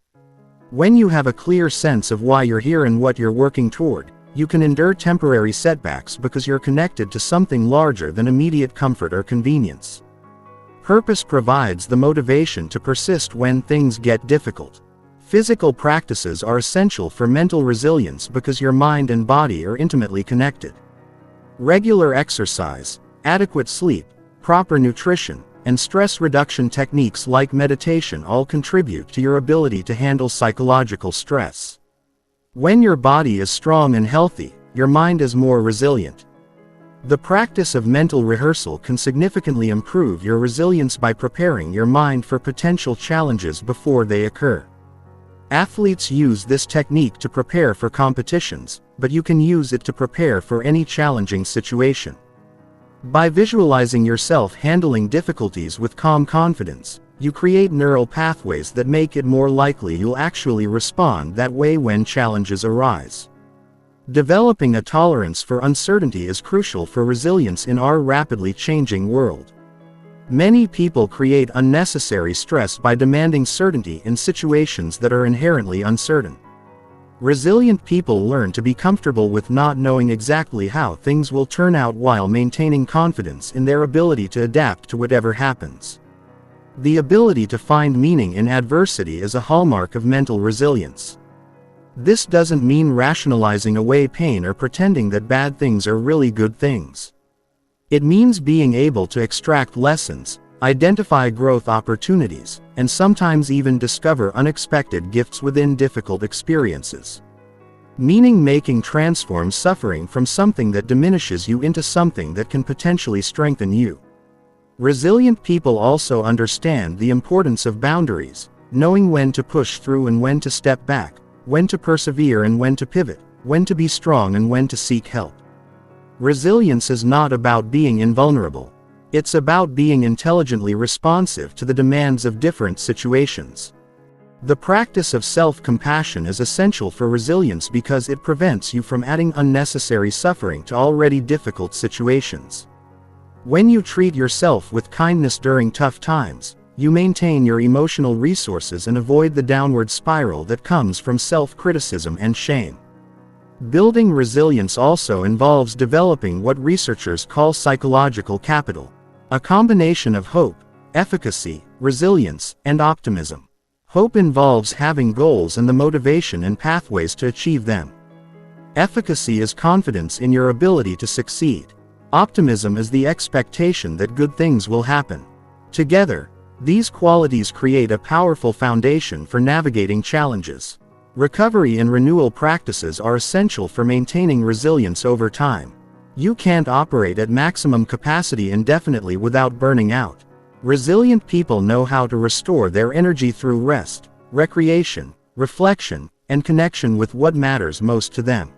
When you have a clear sense of why you're here and what you're working toward, you can endure temporary setbacks because you're connected to something larger than immediate comfort or convenience. Purpose provides the motivation to persist when things get difficult. Physical practices are essential for mental resilience because your mind and body are intimately connected. Regular exercise, adequate sleep, proper nutrition, and stress reduction techniques like meditation all contribute to your ability to handle psychological stress. When your body is strong and healthy, your mind is more resilient. The practice of mental rehearsal can significantly improve your resilience by preparing your mind for potential challenges before they occur. Athletes use this technique to prepare for competitions, but you can use it to prepare for any challenging situation. By visualizing yourself handling difficulties with calm confidence, you create neural pathways that make it more likely you'll actually respond that way when challenges arise. Developing a tolerance for uncertainty is crucial for resilience in our rapidly changing world. Many people create unnecessary stress by demanding certainty in situations that are inherently uncertain. Resilient people learn to be comfortable with not knowing exactly how things will turn out while maintaining confidence in their ability to adapt to whatever happens. The ability to find meaning in adversity is a hallmark of mental resilience. This doesn't mean rationalizing away pain or pretending that bad things are really good things. It means being able to extract lessons, identify growth opportunities, and sometimes even discover unexpected gifts within difficult experiences. Meaning-making transforms suffering from something that diminishes you into something that can potentially strengthen you. Resilient people also understand the importance of boundaries, knowing when to push through and when to step back, when to persevere and when to pivot, when to be strong and when to seek help. Resilience is not about being invulnerable. It's about being intelligently responsive to the demands of different situations. The practice of self-compassion is essential for resilience because it prevents you from adding unnecessary suffering to already difficult situations. When you treat yourself with kindness during tough times, you maintain your emotional resources and avoid the downward spiral that comes from self-criticism and shame. Building resilience also involves developing what researchers call psychological capital, a combination of hope, efficacy, resilience, and optimism. Hope involves having goals and the motivation and pathways to achieve them. Efficacy is confidence in your ability to succeed. Optimism is the expectation that good things will happen. Together, these qualities create a powerful foundation for navigating challenges. Recovery and renewal practices are essential for maintaining resilience over time. You can't operate at maximum capacity indefinitely without burning out. Resilient people know how to restore their energy through rest, recreation, reflection, and connection with what matters most to them.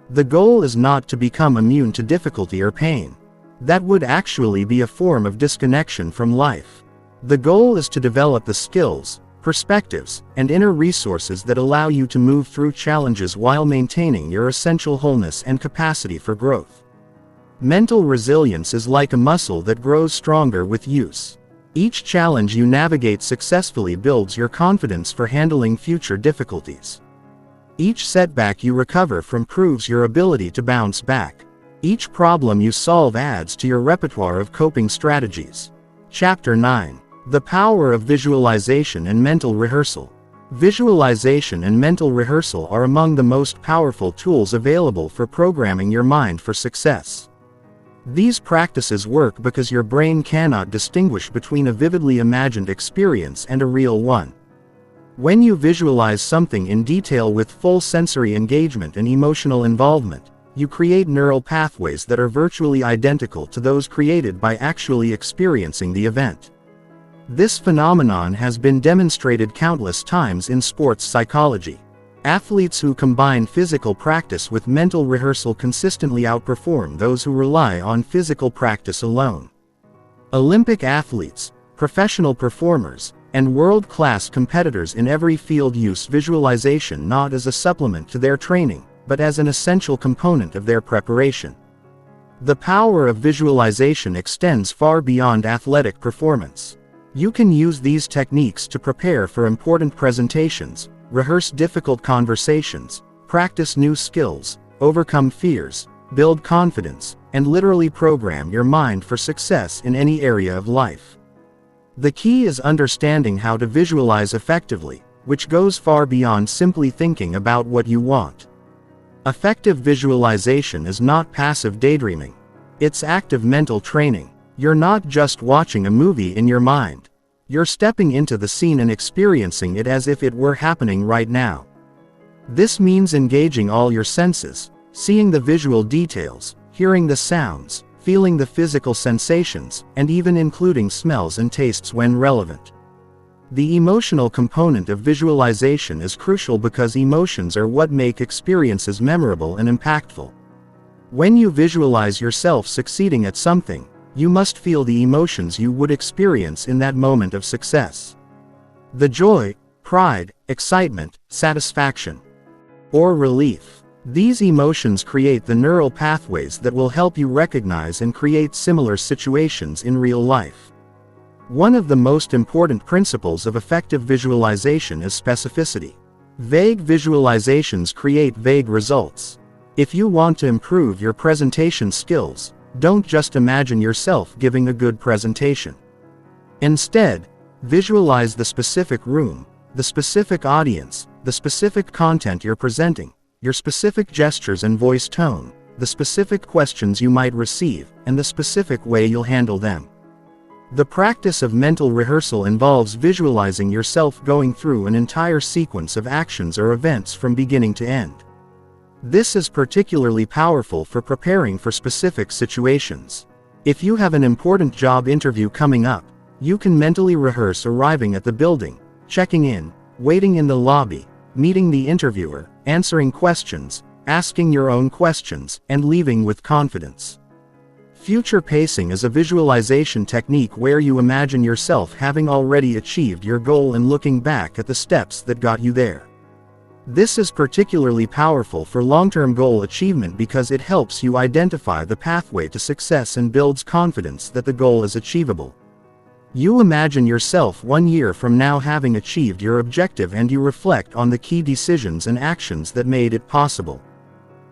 The goal is not to become immune to difficulty or pain. That would actually be a form of disconnection from life. The goal is to develop the skills, perspectives, and inner resources that allow you to move through challenges while maintaining your essential wholeness and capacity for growth. Mental resilience is like a muscle that grows stronger with use. Each challenge you navigate successfully builds your confidence for handling future difficulties. Each setback you recover from proves your ability to bounce back. Each problem you solve adds to your repertoire of coping strategies. Chapter 9. The Power of Visualization and Mental Rehearsal. Visualization and mental rehearsal are among the most powerful tools available for programming your mind for success. These practices work because your brain cannot distinguish between a vividly imagined experience and a real one. When you visualize something in detail with full sensory engagement and emotional involvement, you create neural pathways that are virtually identical to those created by actually experiencing the event. This phenomenon has been demonstrated countless times in sports psychology. Athletes who combine physical practice with mental rehearsal consistently outperform those who rely on physical practice alone. Olympic athletes, professional performers, and world-class competitors in every field use visualization not as a supplement to their training, but as an essential component of their preparation. The power of visualization extends far beyond athletic performance. You can use these techniques to prepare for important presentations, rehearse difficult conversations, practice new skills, overcome fears, build confidence, and literally program your mind for success in any area of life. The key is understanding how to visualize effectively, which goes far beyond simply thinking about what you want. Effective visualization is not passive daydreaming. It's active mental training. You're not just watching a movie in your mind. You're stepping into the scene and experiencing it as if it were happening right now. This means engaging all your senses, seeing the visual details, hearing the sounds, feeling the physical sensations, and even including smells and tastes when relevant. The emotional component of visualization is crucial because emotions are what make experiences memorable and impactful. When you visualize yourself succeeding at something, you must feel the emotions you would experience in that moment of success. The joy, pride, excitement, satisfaction, or relief. These emotions create the neural pathways that will help you recognize and create similar situations in real life. One of the most important principles of effective visualization is specificity. Vague visualizations create vague results. If you want to improve your presentation skills, don't just imagine yourself giving a good presentation. Instead, visualize the specific room, the specific audience, the specific content you're presenting, your specific gestures and voice tone, the specific questions you might receive, and the specific way you'll handle them. The practice of mental rehearsal involves visualizing yourself going through an entire sequence of actions or events from beginning to end. This is particularly powerful for preparing for specific situations. If you have an important job interview coming up, you can mentally rehearse arriving at the building, checking in, waiting in the lobby, meeting the interviewer, answering questions, asking your own questions, and leaving with confidence. Future pacing is a visualization technique where you imagine yourself having already achieved your goal and looking back at the steps that got you there. This is particularly powerful for long-term goal achievement because it helps you identify the pathway to success and builds confidence that the goal is achievable. You imagine yourself 1 year from now having achieved your objective and you reflect on the key decisions and actions that made it possible.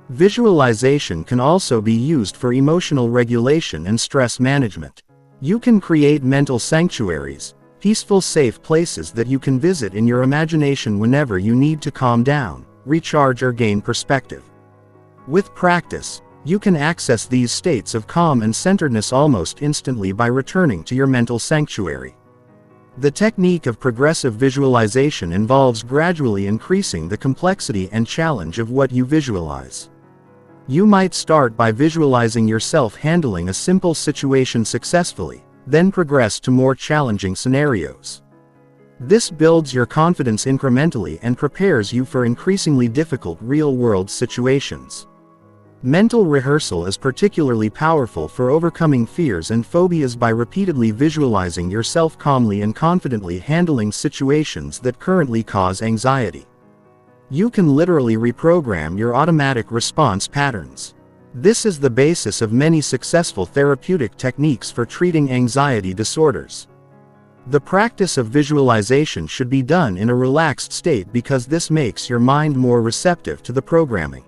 Visualization can also be used for emotional regulation and stress management. You can create mental sanctuaries, peaceful safe places that you can visit in your imagination whenever you need to calm down, recharge or gain perspective. With practice, you can access these states of calm and centeredness almost instantly by returning to your mental sanctuary. The technique of progressive visualization involves gradually increasing the complexity and challenge of what you visualize. You might start by visualizing yourself handling a simple situation successfully, then progress to more challenging scenarios. This builds your confidence incrementally and prepares you for increasingly difficult real-world situations. Mental rehearsal is particularly powerful for overcoming fears and phobias by repeatedly visualizing yourself calmly and confidently handling situations that currently cause anxiety. You can literally reprogram your automatic response patterns. This is the basis of many successful therapeutic techniques for treating anxiety disorders. The practice of visualization should be done in a relaxed state because this makes your mind more receptive to the programming.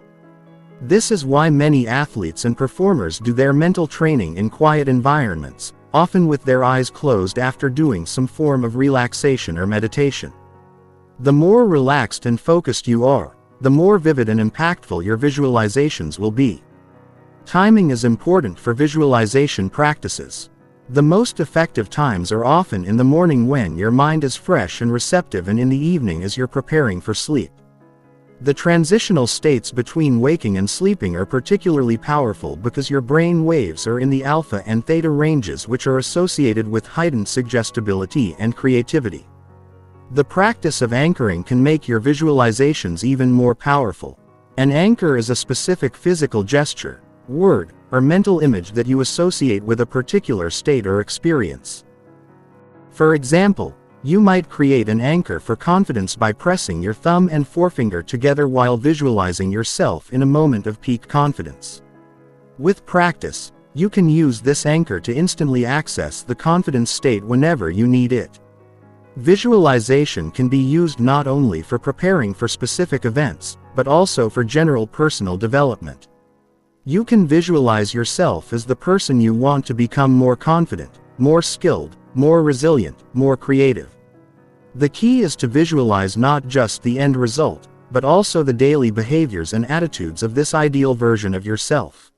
This is why many athletes and performers do their mental training in quiet environments, often with their eyes closed after doing some form of relaxation or meditation. The more relaxed and focused you are, the more vivid and impactful your visualizations will be. Timing is important for visualization practices. The most effective times are often in the morning when your mind is fresh and receptive, and in the evening as you're preparing for sleep. The transitional states between waking and sleeping are particularly powerful because your brain waves are in the alpha and theta ranges, which are associated with heightened suggestibility and creativity. The practice of anchoring can make your visualizations even more powerful. An anchor is a specific physical gesture, word, or mental image that you associate with a particular state or experience. For example, you might create an anchor for confidence by pressing your thumb and forefinger together while visualizing yourself in a moment of peak confidence. With practice, you can use this anchor to instantly access the confidence state whenever you need it. Visualization can be used not only for preparing for specific events, but also for general personal development. You can visualize yourself as the person you want to become: more confident, more skilled, more resilient, more creative. The key is to visualize not just the end result, but also the daily behaviors and attitudes of this ideal version of yourself.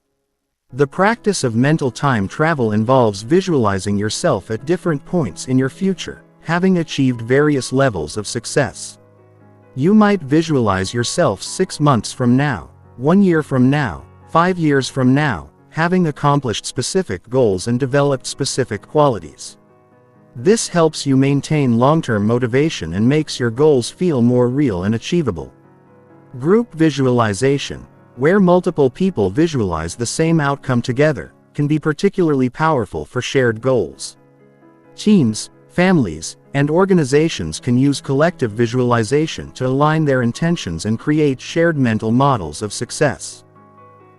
The practice of mental time travel involves visualizing yourself at different points in your future, having achieved various levels of success. You might visualize yourself 6 months from now, 1 year from now, 5 years from now, having accomplished specific goals and developed specific qualities. This helps you maintain long-term motivation and makes your goals feel more real and achievable. Group visualization, where multiple people visualize the same outcome together, can be particularly powerful for shared goals. Teams, families, and organizations can use collective visualization to align their intentions and create shared mental models of success.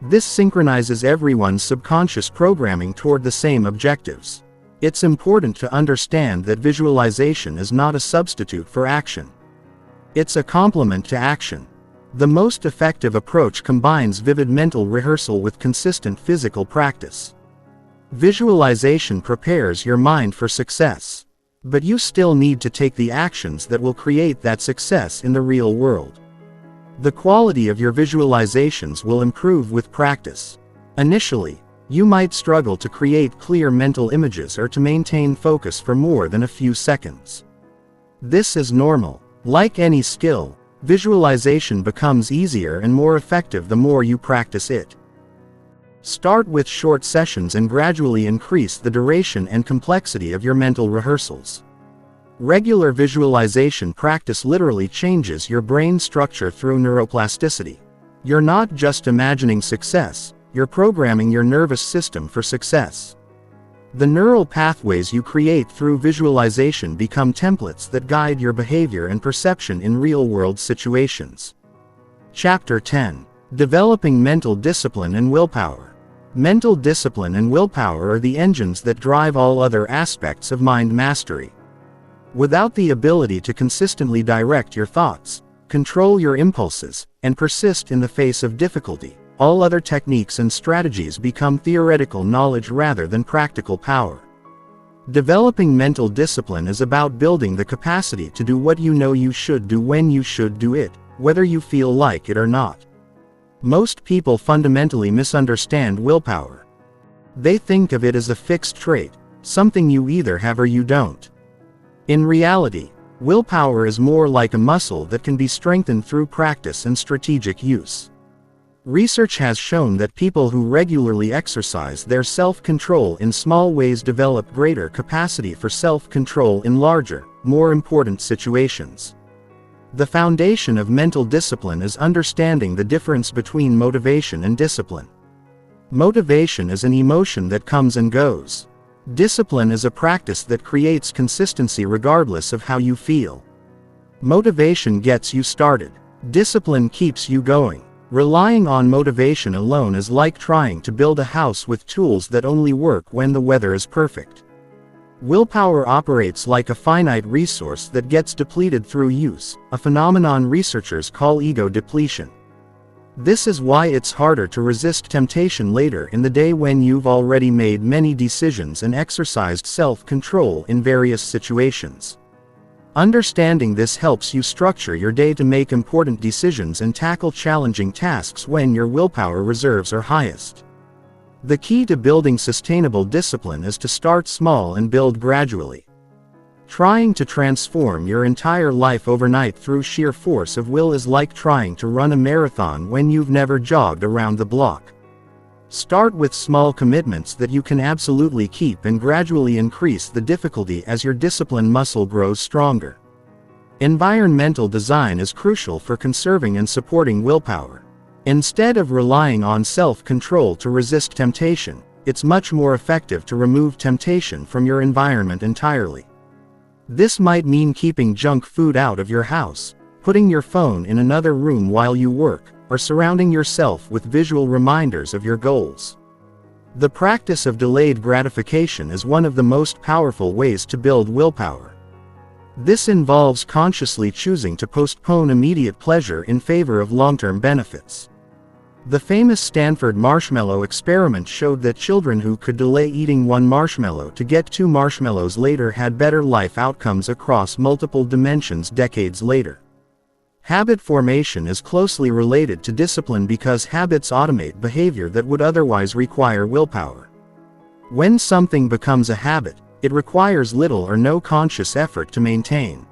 This synchronizes everyone's subconscious programming toward the same objectives. It's important to understand that visualization is not a substitute for action. It's a complement to action. The most effective approach combines vivid mental rehearsal with consistent physical practice. Visualization prepares your mind for success. But you still need to take the actions that will create that success in the real world. The quality of your visualizations will improve with practice. Initially, you might struggle to create clear mental images or to maintain focus for more than a few seconds. This is normal. Like any skill, visualization becomes easier and more effective the more you practice it. Start with short sessions and gradually increase the duration and complexity of your mental rehearsals. Regular visualization practice literally changes your brain structure through neuroplasticity. You're not just imagining success, you're programming your nervous system for success. The neural pathways you create through visualization become templates that guide your behavior and perception in real-world situations. Chapter 10. Developing mental discipline and willpower. Mental discipline and willpower are the engines that drive all other aspects of mind mastery. Without the ability to consistently direct your thoughts, control your impulses, and persist in the face of difficulty, all other techniques and strategies become theoretical knowledge rather than practical power. Developing mental discipline is about building the capacity to do what you know you should do when you should do it, whether you feel like it or not. Most people fundamentally misunderstand willpower. They think of it as a fixed trait, something you either have or you don't. In reality, willpower is more like a muscle that can be strengthened through practice and strategic use. Research has shown that people who regularly exercise their self-control in small ways develop greater capacity for self-control in larger, more important situations. The foundation of mental discipline is understanding the difference between motivation and discipline. Motivation is an emotion that comes and goes. Discipline is a practice that creates consistency regardless of how you feel. Motivation gets you started. Discipline keeps you going. Relying on motivation alone is like trying to build a house with tools that only work when the weather is perfect. Willpower operates like a finite resource that gets depleted through use, a phenomenon researchers call ego depletion. This is why it's harder to resist temptation later in the day when you've already made many decisions and exercised self-control in various situations. Understanding this helps you structure your day to make important decisions and tackle challenging tasks when your willpower reserves are highest. The key to building sustainable discipline is to start small and build gradually. Trying to transform your entire life overnight through sheer force of will is like trying to run a marathon when you've never jogged around the block. Start with small commitments that you can absolutely keep and gradually increase the difficulty as your discipline muscle grows stronger. Environmental design is crucial for conserving and supporting willpower. Instead of relying on self-control to resist temptation, it's much more effective to remove temptation from your environment entirely. This might mean keeping junk food out of your house, putting your phone in another room while you work, or surrounding yourself with visual reminders of your goals. The practice of delayed gratification is one of the most powerful ways to build willpower. This involves consciously choosing to postpone immediate pleasure in favor of long-term benefits. The famous Stanford marshmallow experiment showed that children who could delay eating one marshmallow to get 2 marshmallows later had better life outcomes across multiple dimensions decades later. Habit formation is closely related to discipline because habits automate behavior that would otherwise require willpower. When something becomes a habit, it requires little or no conscious effort to maintain.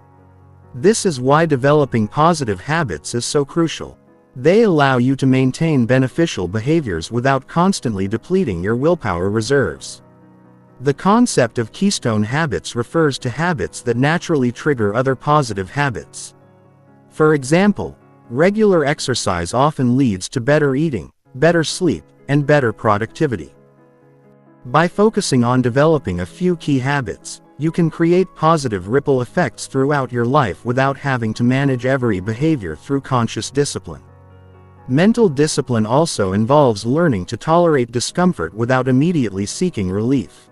This is why developing positive habits is so crucial. They allow you to maintain beneficial behaviors without constantly depleting your willpower reserves. The concept of keystone habits refers to habits that naturally trigger other positive habits. For example, regular exercise often leads to better eating, better sleep, and better productivity. By focusing on developing a few key habits, you can create positive ripple effects throughout your life without having to manage every behavior through conscious discipline. Mental discipline also involves learning to tolerate discomfort without immediately seeking relief.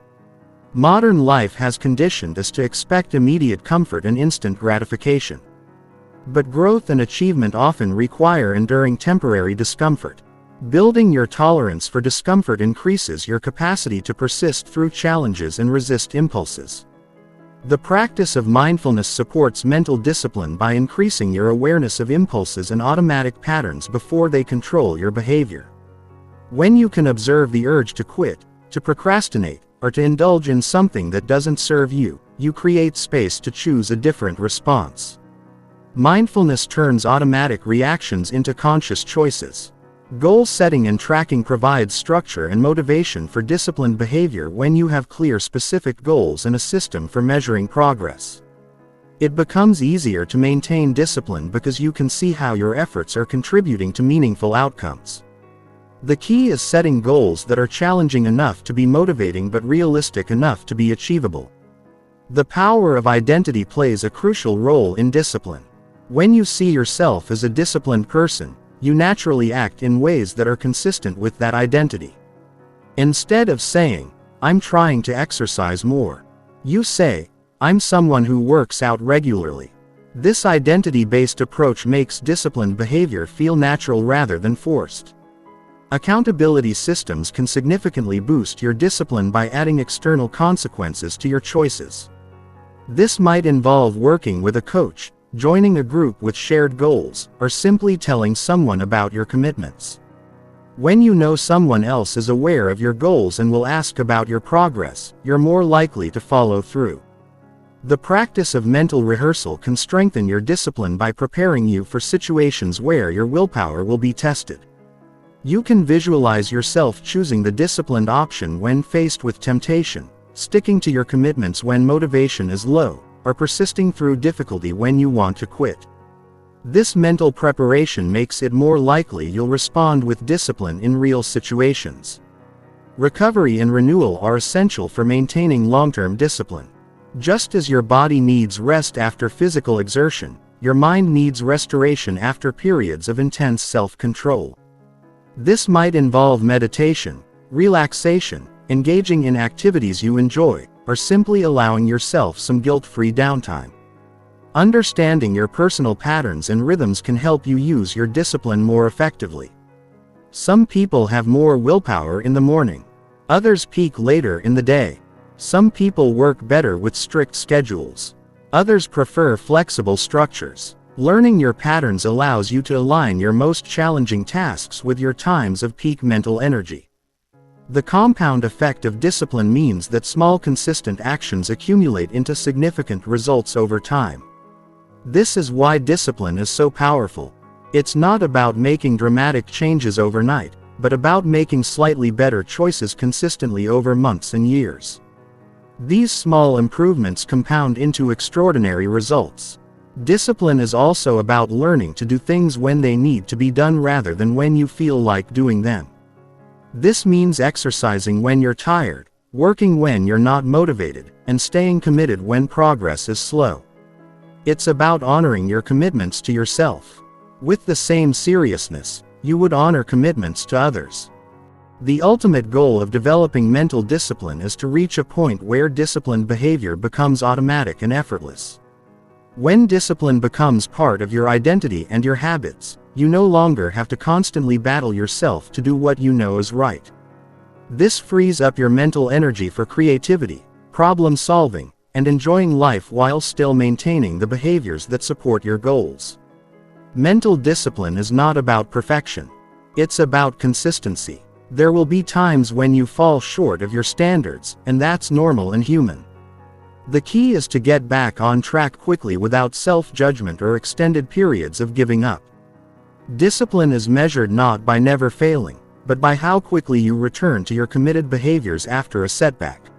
Modern life has conditioned us to expect immediate comfort and instant gratification. But growth and achievement often require enduring temporary discomfort. Building your tolerance for discomfort increases your capacity to persist through challenges and resist impulses. The practice of mindfulness supports mental discipline by increasing your awareness of impulses and automatic patterns before they control your behavior. When you can observe the urge to quit, to procrastinate, or to indulge in something that doesn't serve you, you create space to choose a different response. Mindfulness turns automatic reactions into conscious choices. Goal setting and tracking provides structure and motivation for disciplined behavior when you have clear specific goals and a system for measuring progress. It becomes easier to maintain discipline because you can see how your efforts are contributing to meaningful outcomes. The key is setting goals that are challenging enough to be motivating but realistic enough to be achievable. The power of identity plays a crucial role in discipline. When you see yourself as a disciplined person, you naturally act in ways that are consistent with that identity. Instead of saying, "I'm trying to exercise more," you say, "I'm someone who works out regularly." This identity-based approach makes disciplined behavior feel natural rather than forced. Accountability systems can significantly boost your discipline by adding external consequences to your choices. This might involve working with a coach, joining a group with shared goals, or simply telling someone about your commitments. When you know someone else is aware of your goals and will ask about your progress, you're more likely to follow through. The practice of mental rehearsal can strengthen your discipline by preparing you for situations where your willpower will be tested. You can visualize yourself choosing the disciplined option when faced with temptation, sticking to your commitments when motivation is low, or persisting through difficulty when you want to quit. This mental preparation makes it more likely you'll respond with discipline in real situations. Recovery and renewal are essential for maintaining long-term discipline. Just as your body needs rest after physical exertion, your mind needs restoration after periods of intense self-control. This might involve meditation, relaxation, engaging in activities you enjoy, or simply allowing yourself some guilt-free downtime. Understanding your personal patterns and rhythms can help you use your discipline more effectively. Some people have more willpower in the morning. Others peak later in the day. Some people work better with strict schedules. Others prefer flexible structures. Learning your patterns allows you to align your most challenging tasks with your times of peak mental energy. The compound effect of discipline means that small consistent actions accumulate into significant results over time. This is why discipline is so powerful. It's not about making dramatic changes overnight, but about making slightly better choices consistently over months and years. These small improvements compound into extraordinary results. Discipline is also about learning to do things when they need to be done rather than when you feel like doing them. This means exercising when you're tired, working when you're not motivated, and staying committed when progress is slow. It's about honoring your commitments to yourself. With the same seriousness, you would honor commitments to others. The ultimate goal of developing mental discipline is to reach a point where disciplined behavior becomes automatic and effortless. When discipline becomes part of your identity and your habits, you no longer have to constantly battle yourself to do what you know is right. This frees up your mental energy for creativity, problem solving, and enjoying life while still maintaining the behaviors that support your goals. Mental discipline is not about perfection. It's about consistency. There will be times when you fall short of your standards, and that's normal and human. The key is to get back on track quickly without self-judgment or extended periods of giving up. Discipline is measured not by never failing, but by how quickly you return to your committed behaviors after a setback.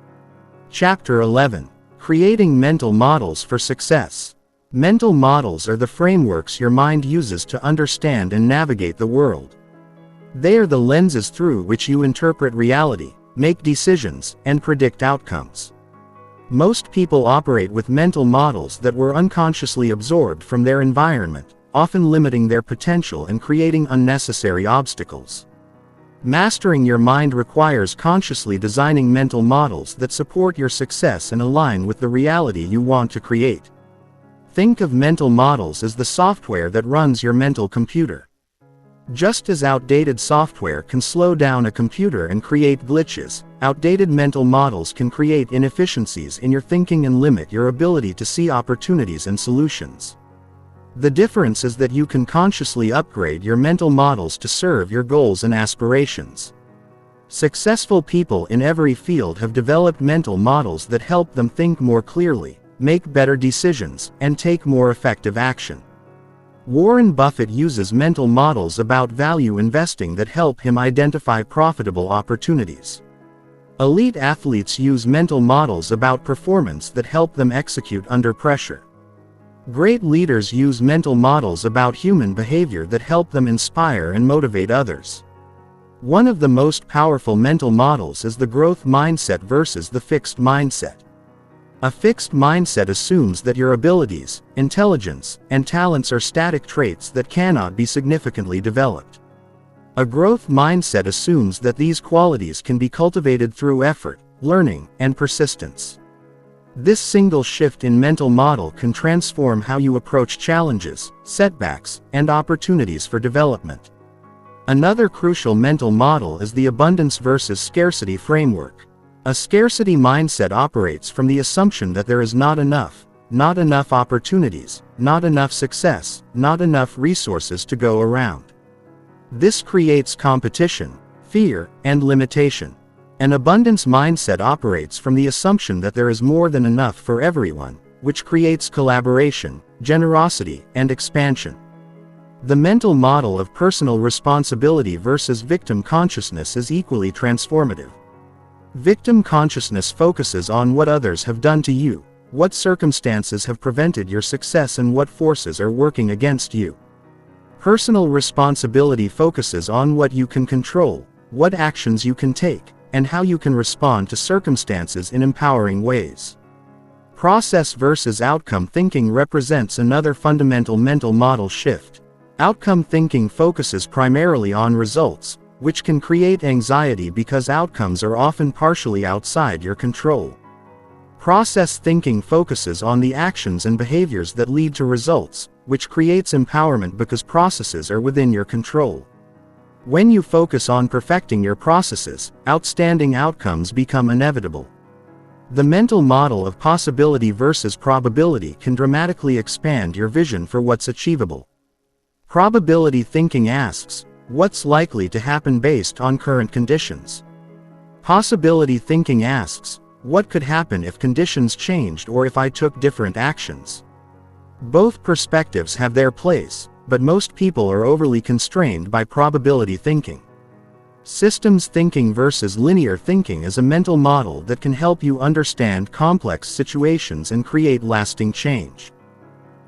Chapter 11. Creating Mental Models for Success. Mental models are the frameworks your mind uses to understand and navigate the world. They are the lenses through which you interpret reality, make decisions, and predict outcomes. Most people operate with mental models that were unconsciously absorbed from their environment, often limiting their potential and creating unnecessary obstacles. Mastering your mind requires consciously designing mental models that support your success and align with the reality you want to create. Think of mental models as the software that runs your mental computer. Just as outdated software can slow down a computer and create glitches, outdated mental models can create inefficiencies in your thinking and limit your ability to see opportunities and solutions. The difference is that you can consciously upgrade your mental models to serve your goals and aspirations. Successful people in every field have developed mental models that help them think more clearly, make better decisions, and take more effective action. Warren Buffett uses mental models about value investing that help him identify profitable opportunities. Elite athletes use mental models about performance that help them execute under pressure. Great leaders use mental models about human behavior that help them inspire and motivate others. One of the most powerful mental models is the growth mindset versus the fixed mindset. A fixed mindset assumes that your abilities, intelligence, and talents are static traits that cannot be significantly developed. A growth mindset assumes that these qualities can be cultivated through effort, learning, and persistence. This single shift in mental model can transform how you approach challenges, setbacks, and opportunities for development. Another crucial mental model is the abundance versus scarcity framework. A scarcity mindset operates from the assumption that there is not enough opportunities, not enough success, not enough resources to go around. This creates competition, fear, and limitation. An abundance mindset operates from the assumption that there is more than enough for everyone, which creates collaboration, generosity, and expansion. The mental model of personal responsibility versus victim consciousness is equally transformative. Victim consciousness focuses on what others have done to you, what circumstances have prevented your success, and what forces are working against you. Personal responsibility focuses on what you can control, what actions you can take, and how you can respond to circumstances in empowering ways. Process versus outcome thinking represents another fundamental mental model shift. Outcome thinking focuses primarily on results, which can create anxiety because outcomes are often partially outside your control. Process thinking focuses on the actions and behaviors that lead to results, which creates empowerment because processes are within your control. When you focus on perfecting your processes, outstanding outcomes become inevitable. The mental model of possibility versus probability can dramatically expand your vision for what's achievable. Probability thinking asks, what's likely to happen based on current conditions? Possibility thinking asks, what could happen if conditions changed or if I took different actions? Both perspectives have their place, but most people are overly constrained by probability thinking. Systems thinking versus linear thinking is a mental model that can help you understand complex situations and create lasting change.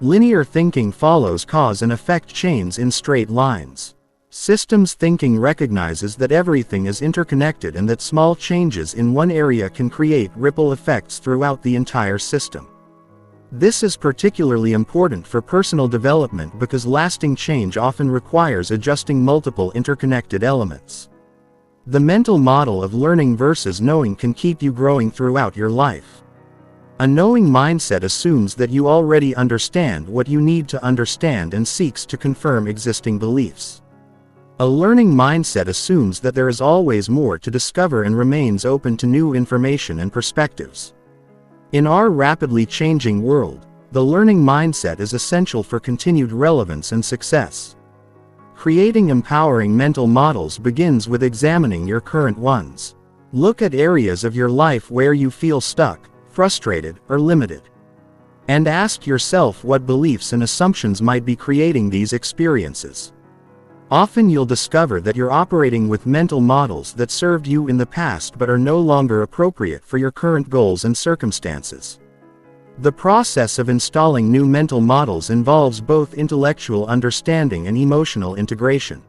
Linear thinking follows cause and effect chains in straight lines. Systems thinking recognizes that everything is interconnected and that small changes in one area can create ripple effects throughout the entire system. This is particularly important for personal development because lasting change often requires adjusting multiple interconnected elements. The mental model of learning versus knowing can keep you growing throughout your life. A knowing mindset assumes that you already understand what you need to understand and seeks to confirm existing beliefs. A learning mindset assumes that there is always more to discover and remains open to new information and perspectives. In our rapidly changing world, the learning mindset is essential for continued relevance and success. Creating empowering mental models begins with examining your current ones. Look at areas of your life where you feel stuck, frustrated, or limited. And ask yourself what beliefs and assumptions might be creating these experiences. Often you'll discover that you're operating with mental models that served you in the past but are no longer appropriate for your current goals and circumstances. The process of installing new mental models involves both intellectual understanding and emotional integration.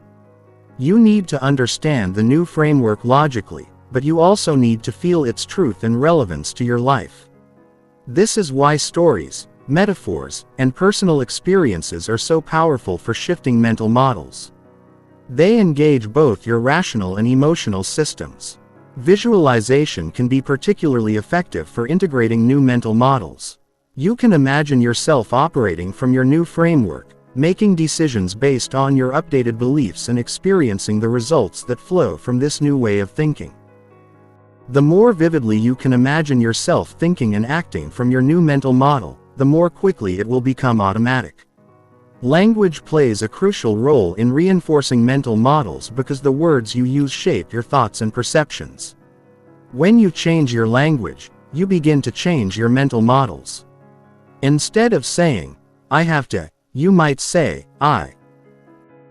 You need to understand the new framework logically, but you also need to feel its truth and relevance to your life. This is why stories, metaphors, and personal experiences are so powerful for shifting mental models. They engage both your rational and emotional systems. Visualization can be particularly effective for integrating new mental models. You can imagine yourself operating from your new framework, making decisions based on your updated beliefs and experiencing the results that flow from this new way of thinking. The more vividly you can imagine yourself thinking and acting from your new mental model, the more quickly it will become automatic. Language plays a crucial role in reinforcing mental models because the words you use shape your thoughts and perceptions. When you change your language, you begin to change your mental models. Instead of saying, I have to, you might say, I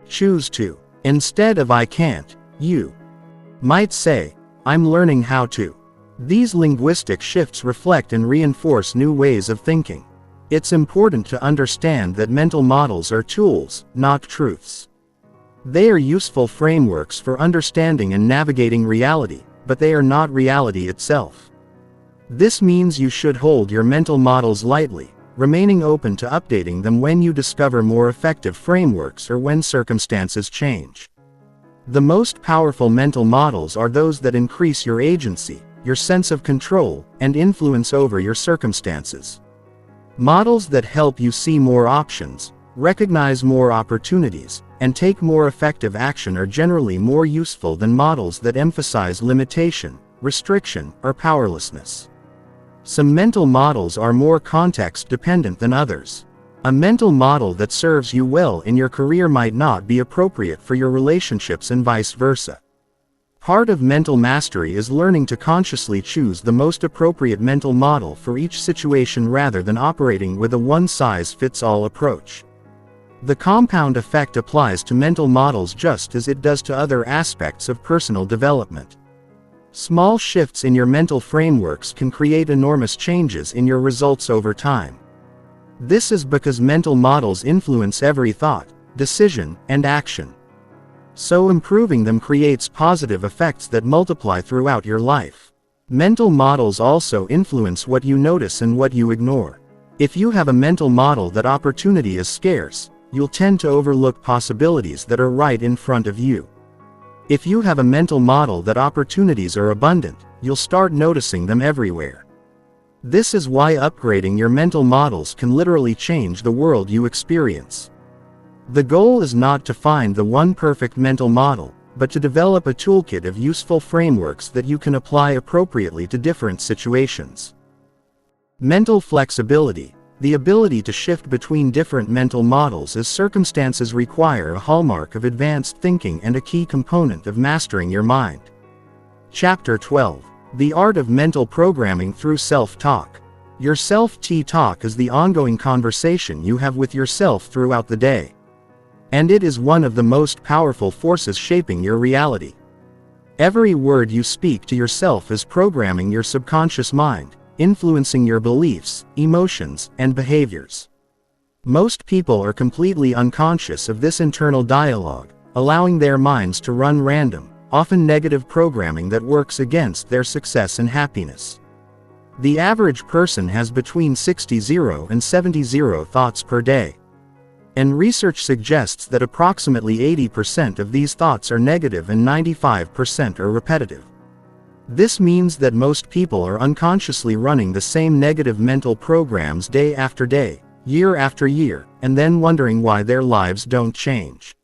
choose to. Instead of I can't, you might say, I'm learning how to. These linguistic shifts reflect and reinforce new ways of thinking. It's important to understand that mental models are tools, not truths. They are useful frameworks for understanding and navigating reality, but they are not reality itself. This means you should hold your mental models lightly, remaining open to updating them when you discover more effective frameworks or when circumstances change. The most powerful mental models are those that increase your agency, your sense of control, and influence over your circumstances. Models that help you see more options, recognize more opportunities, and take more effective action are generally more useful than models that emphasize limitation, restriction, or powerlessness. Some mental models are more context-dependent than others. A mental model that serves you well in your career might not be appropriate for your relationships and vice versa. Part of mental mastery is learning to consciously choose the most appropriate mental model for each situation rather than operating with a one-size-fits-all approach. The compound effect applies to mental models just as it does to other aspects of personal development. Small shifts in your mental frameworks can create enormous changes in your results over time. This is because mental models influence every thought, decision, and action. So improving them creates positive effects that multiply throughout your life. Mental models also influence what you notice and what you ignore. If you have a mental model that opportunity is scarce, you'll tend to overlook possibilities that are right in front of you. If you have a mental model that opportunities are abundant, you'll start noticing them everywhere. This is why upgrading your mental models can literally change the world you experience. The goal is not to find the one perfect mental model, but to develop a toolkit of useful frameworks that you can apply appropriately to different situations. Mental flexibility, the ability to shift between different mental models as circumstances require, a hallmark of advanced thinking and a key component of mastering your mind. Chapter 12. The Art of Mental Programming Through Self-Talk. Your self-talk is the ongoing conversation you have with yourself throughout the day. And it is one of the most powerful forces shaping your reality. Every word you speak to yourself is programming your subconscious mind, influencing your beliefs, emotions, and behaviors. Most people are completely unconscious of this internal dialogue, allowing their minds to run random, often negative programming that works against their success and happiness. The average person has between 60 and 70 thoughts per day. And research suggests that approximately 80% of these thoughts are negative and 95% are repetitive. This means that most people are unconsciously running the same negative mental programs day after day, year after year, and then wondering why their lives don't change.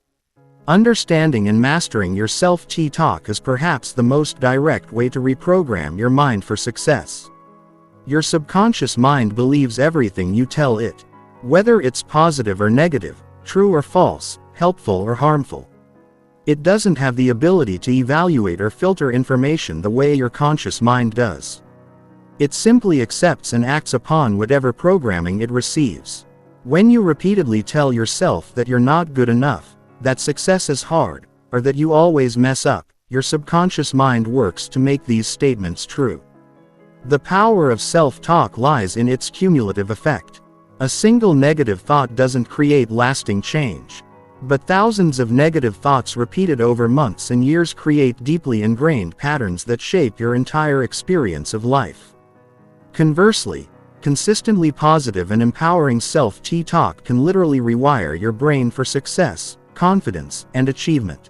Understanding and mastering your self-talk is perhaps the most direct way to reprogram your mind for success. Your subconscious mind believes everything you tell it, whether it's positive or negative, true or false, helpful or harmful. It doesn't have the ability to evaluate or filter information the way your conscious mind does. It simply accepts and acts upon whatever programming it receives. When you repeatedly tell yourself that you're not good enough, that success is hard, or that you always mess up, your subconscious mind works to make these statements true. The power of self-talk lies in its cumulative effect. A single negative thought doesn't create lasting change. But thousands of negative thoughts repeated over months and years create deeply ingrained patterns that shape your entire experience of life. Conversely, consistently positive and empowering self-talk can literally rewire your brain for success, confidence, and achievement.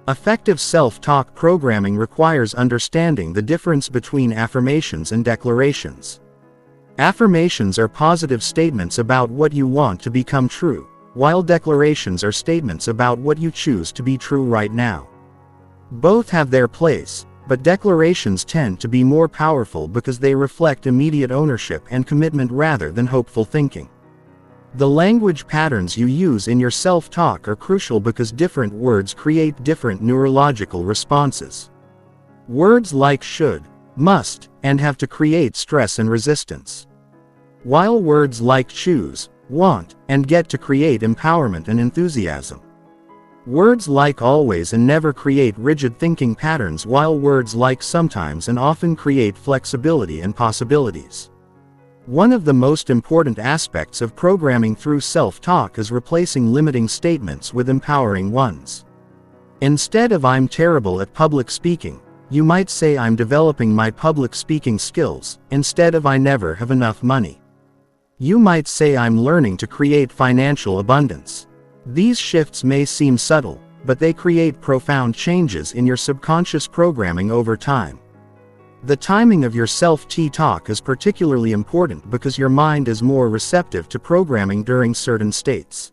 Effective self-talk programming requires understanding the difference between affirmations and declarations. Affirmations are positive statements about what you want to become true, while declarations are statements about what you choose to be true right now. Both have their place, but declarations tend to be more powerful because they reflect immediate ownership and commitment rather than hopeful thinking. The language patterns you use in your self-talk are crucial because different words create different neurological responses. Words like should, must, and have to create stress and resistance, while words like choose, want, and get to create empowerment and enthusiasm. Words like always and never create rigid thinking patterns, while words like sometimes and often create flexibility and possibilities. One of the most important aspects of programming through self-talk is replacing limiting statements with empowering ones. Instead of "I'm terrible at public speaking," you might say "I'm developing my public speaking skills," instead of "I never have enough money." You might say "I'm learning to create financial abundance." These shifts may seem subtle, but they create profound changes in your subconscious programming over time. The timing of your self-talk is particularly important because your mind is more receptive to programming during certain states.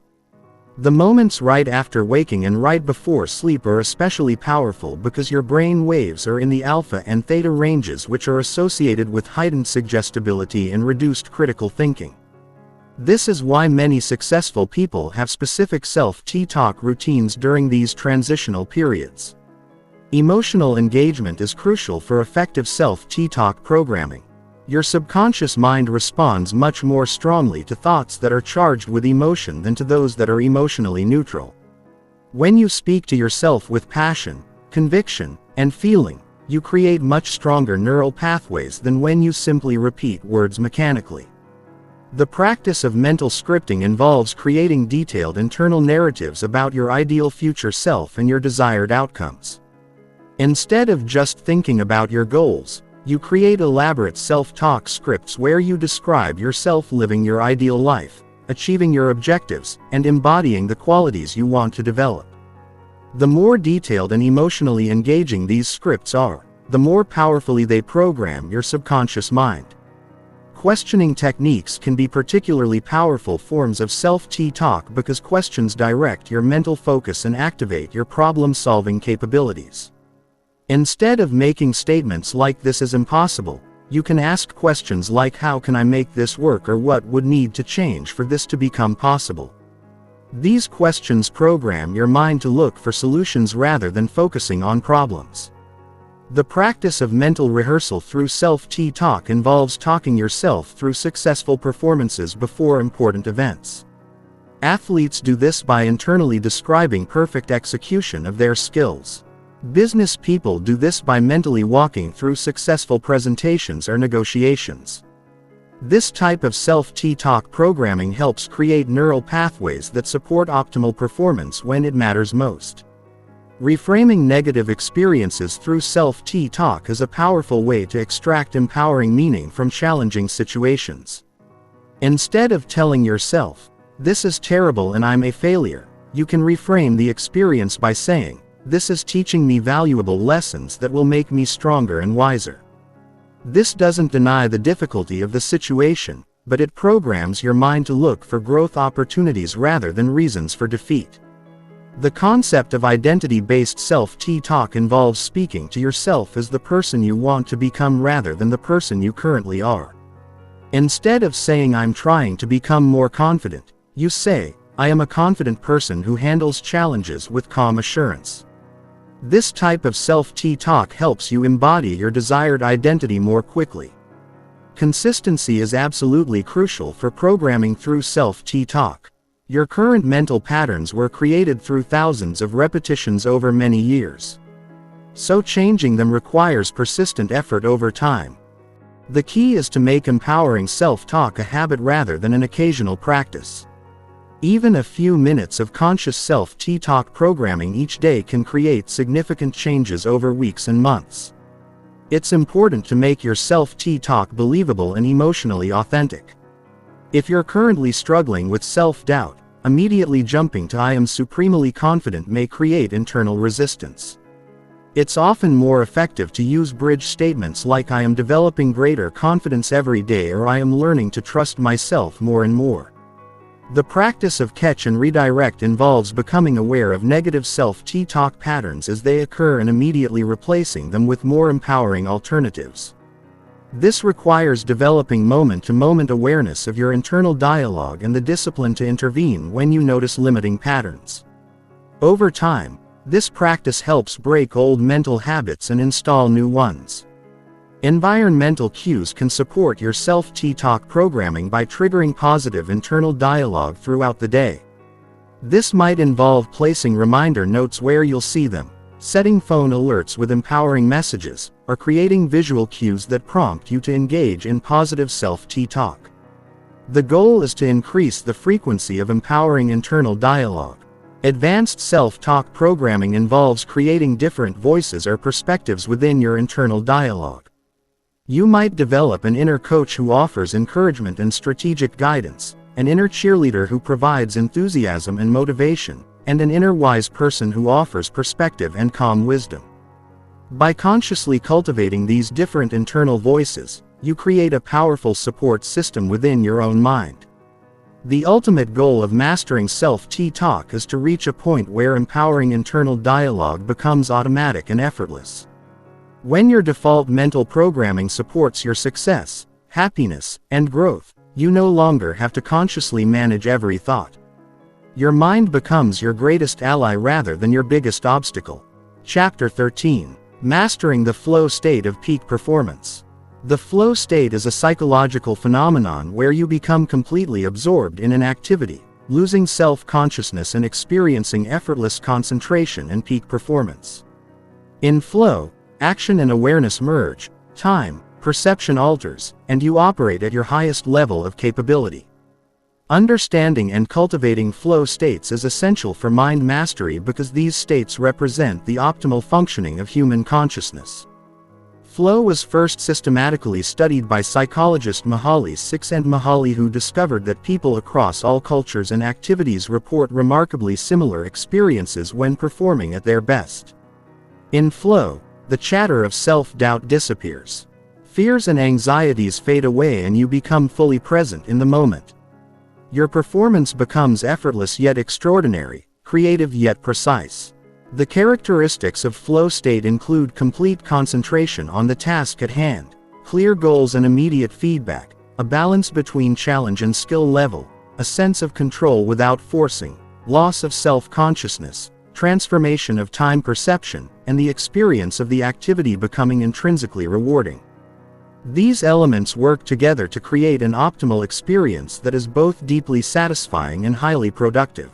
The moments right after waking and right before sleep are especially powerful because your brain waves are in the alpha and theta ranges, which are associated with heightened suggestibility and reduced critical thinking. This is why many successful people have specific self-talk routines during these transitional periods. Emotional engagement is crucial for effective self-talk programming. Your subconscious mind responds much more strongly to thoughts that are charged with emotion than to those that are emotionally neutral. When you speak to yourself with passion, conviction, and feeling, you create much stronger neural pathways than when you simply repeat words mechanically. The practice of mental scripting involves creating detailed internal narratives about your ideal future self and your desired outcomes. Instead of just thinking about your goals, you create elaborate self-talk scripts where you describe yourself living your ideal life, achieving your objectives, and embodying the qualities you want to develop. The more detailed and emotionally engaging these scripts are, the more powerfully they program your subconscious mind. Questioning techniques can be particularly powerful forms of self-talk because questions direct your mental focus and activate your problem-solving capabilities. Instead of making statements like "this is impossible," you can ask questions like "how can I make this work?" or "what would need to change for this to become possible?" These questions program your mind to look for solutions rather than focusing on problems. The practice of mental rehearsal through self-talk involves talking yourself through successful performances before important events. Athletes do this by internally describing perfect execution of their skills. Business people do this by mentally walking through successful presentations or negotiations. This type of self-talk programming helps create neural pathways that support optimal performance when it matters most. Reframing negative experiences through self-talk is a powerful way to extract empowering meaning from challenging situations. Instead of telling yourself, "This is terrible and I'm a failure," you can reframe the experience by saying, "This is teaching me valuable lessons that will make me stronger and wiser." This doesn't deny the difficulty of the situation, but it programs your mind to look for growth opportunities rather than reasons for defeat. The concept of identity-based self-talk involves speaking to yourself as the person you want to become rather than the person you currently are. Instead of saying "I'm trying to become more confident," you say, "I am a confident person who handles challenges with calm assurance." This type of self-talk helps you embody your desired identity more quickly. Consistency is absolutely crucial for programming through self-talk. Your current mental patterns were created through thousands of repetitions over many years. So changing them requires persistent effort over time. The key is to make empowering self-talk a habit rather than an occasional practice. Even a few minutes of conscious self-talk programming each day can create significant changes over weeks and months. It's important to make your self-talk believable and emotionally authentic. If you're currently struggling with self-doubt, immediately jumping to "I am supremely confident" may create internal resistance. It's often more effective to use bridge statements like "I am developing greater confidence every day" or "I am learning to trust myself more and more." The practice of catch and redirect involves becoming aware of negative self-talk patterns as they occur and immediately replacing them with more empowering alternatives. This requires developing moment-to-moment awareness of your internal dialogue and the discipline to intervene when you notice limiting patterns. Over time, this practice helps break old mental habits and install new ones. Environmental cues can support your self-talk programming by triggering positive internal dialogue throughout the day. This might involve placing reminder notes where you'll see them, setting phone alerts with empowering messages, or creating visual cues that prompt you to engage in positive self-talk. The goal is to increase the frequency of empowering internal dialogue. Advanced self-talk programming involves creating different voices or perspectives within your internal dialogue. You might develop an inner coach who offers encouragement and strategic guidance, an inner cheerleader who provides enthusiasm and motivation, and an inner wise person who offers perspective and calm wisdom. By consciously cultivating these different internal voices, you create a powerful support system within your own mind. The ultimate goal of mastering self-talk is to reach a point where empowering internal dialogue becomes automatic and effortless. When your default mental programming supports your success, happiness, and growth, you no longer have to consciously manage every thought. Your mind becomes your greatest ally rather than your biggest obstacle. Chapter 13. Mastering the flow state of peak performance. The flow state is a psychological phenomenon where you become completely absorbed in an activity, losing self-consciousness and experiencing effortless concentration and peak performance. In flow, action and awareness merge, time, perception alters, and you operate at your highest level of capability. Understanding and cultivating flow states is essential for mind mastery because these states represent the optimal functioning of human consciousness. Flow was first systematically studied by psychologist Mihaly Csikszentmihalyi, who discovered that people across all cultures and activities report remarkably similar experiences when performing at their best. In flow, the chatter of self-doubt disappears. Fears and anxieties fade away and you become fully present in the moment. Your performance becomes effortless yet extraordinary, creative yet precise. The characteristics of flow state include complete concentration on the task at hand, clear goals and immediate feedback, a balance between challenge and skill level, a sense of control without forcing, loss of self-consciousness, transformation of time perception, and the experience of the activity becoming intrinsically rewarding. These elements work together to create an optimal experience that is both deeply satisfying and highly productive.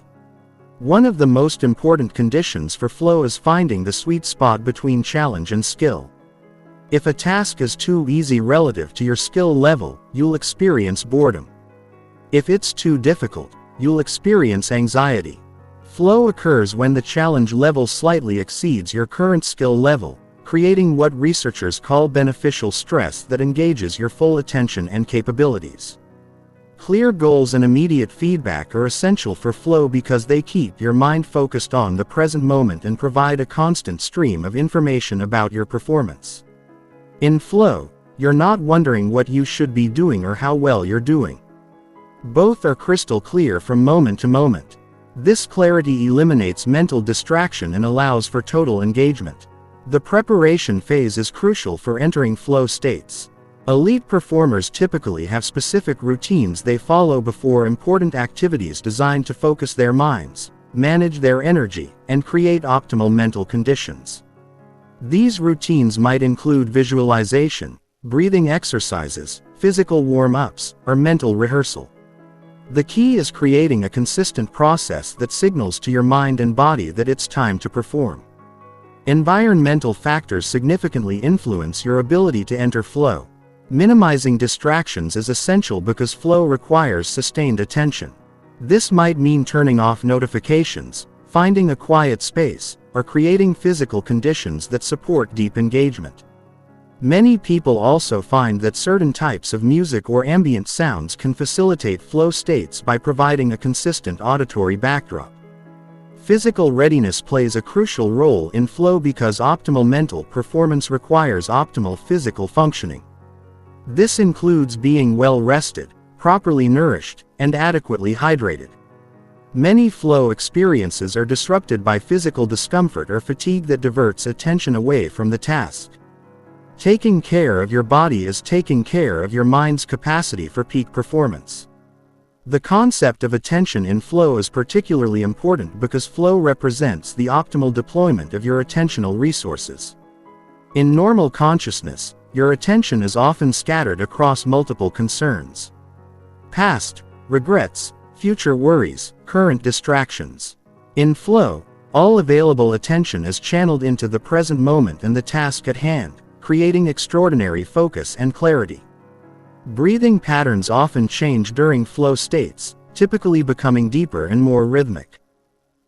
One of the most important conditions for flow is finding the sweet spot between challenge and skill. If a task is too easy relative to your skill level, you'll experience boredom. If it's too difficult, you'll experience anxiety. Flow occurs when the challenge level slightly exceeds your current skill level, creating what researchers call beneficial stress that engages your full attention and capabilities. Clear goals and immediate feedback are essential for flow because they keep your mind focused on the present moment and provide a constant stream of information about your performance. In flow, you're not wondering what you should be doing or how well you're doing. Both are crystal clear from moment to moment. This clarity eliminates mental distraction and allows for total engagement. The preparation phase is crucial for entering flow states. Elite performers typically have specific routines they follow before important activities designed to focus their minds, manage their energy, and create optimal mental conditions. These routines might include visualization, breathing exercises, physical warm-ups, or mental rehearsal. The key is creating a consistent process that signals to your mind and body that it's time to perform. Environmental factors significantly influence your ability to enter flow. Minimizing distractions is essential because flow requires sustained attention. This might mean turning off notifications, finding a quiet space, or creating physical conditions that support deep engagement. Many people also find that certain types of music or ambient sounds can facilitate flow states by providing a consistent auditory backdrop. Physical readiness plays a crucial role in flow because optimal mental performance requires optimal physical functioning. This includes being well rested, properly nourished, and adequately hydrated. Many flow experiences are disrupted by physical discomfort or fatigue that diverts attention away from the task. Taking care of your body is taking care of your mind's capacity for peak performance. The concept of attention in flow is particularly important because flow represents the optimal deployment of your attentional resources. In normal consciousness, your attention is often scattered across multiple concerns. Past, regrets, future worries, current distractions. In flow, all available attention is channeled into the present moment and the task at hand, creating extraordinary focus and clarity. Breathing patterns often change during flow states, typically becoming deeper and more rhythmic.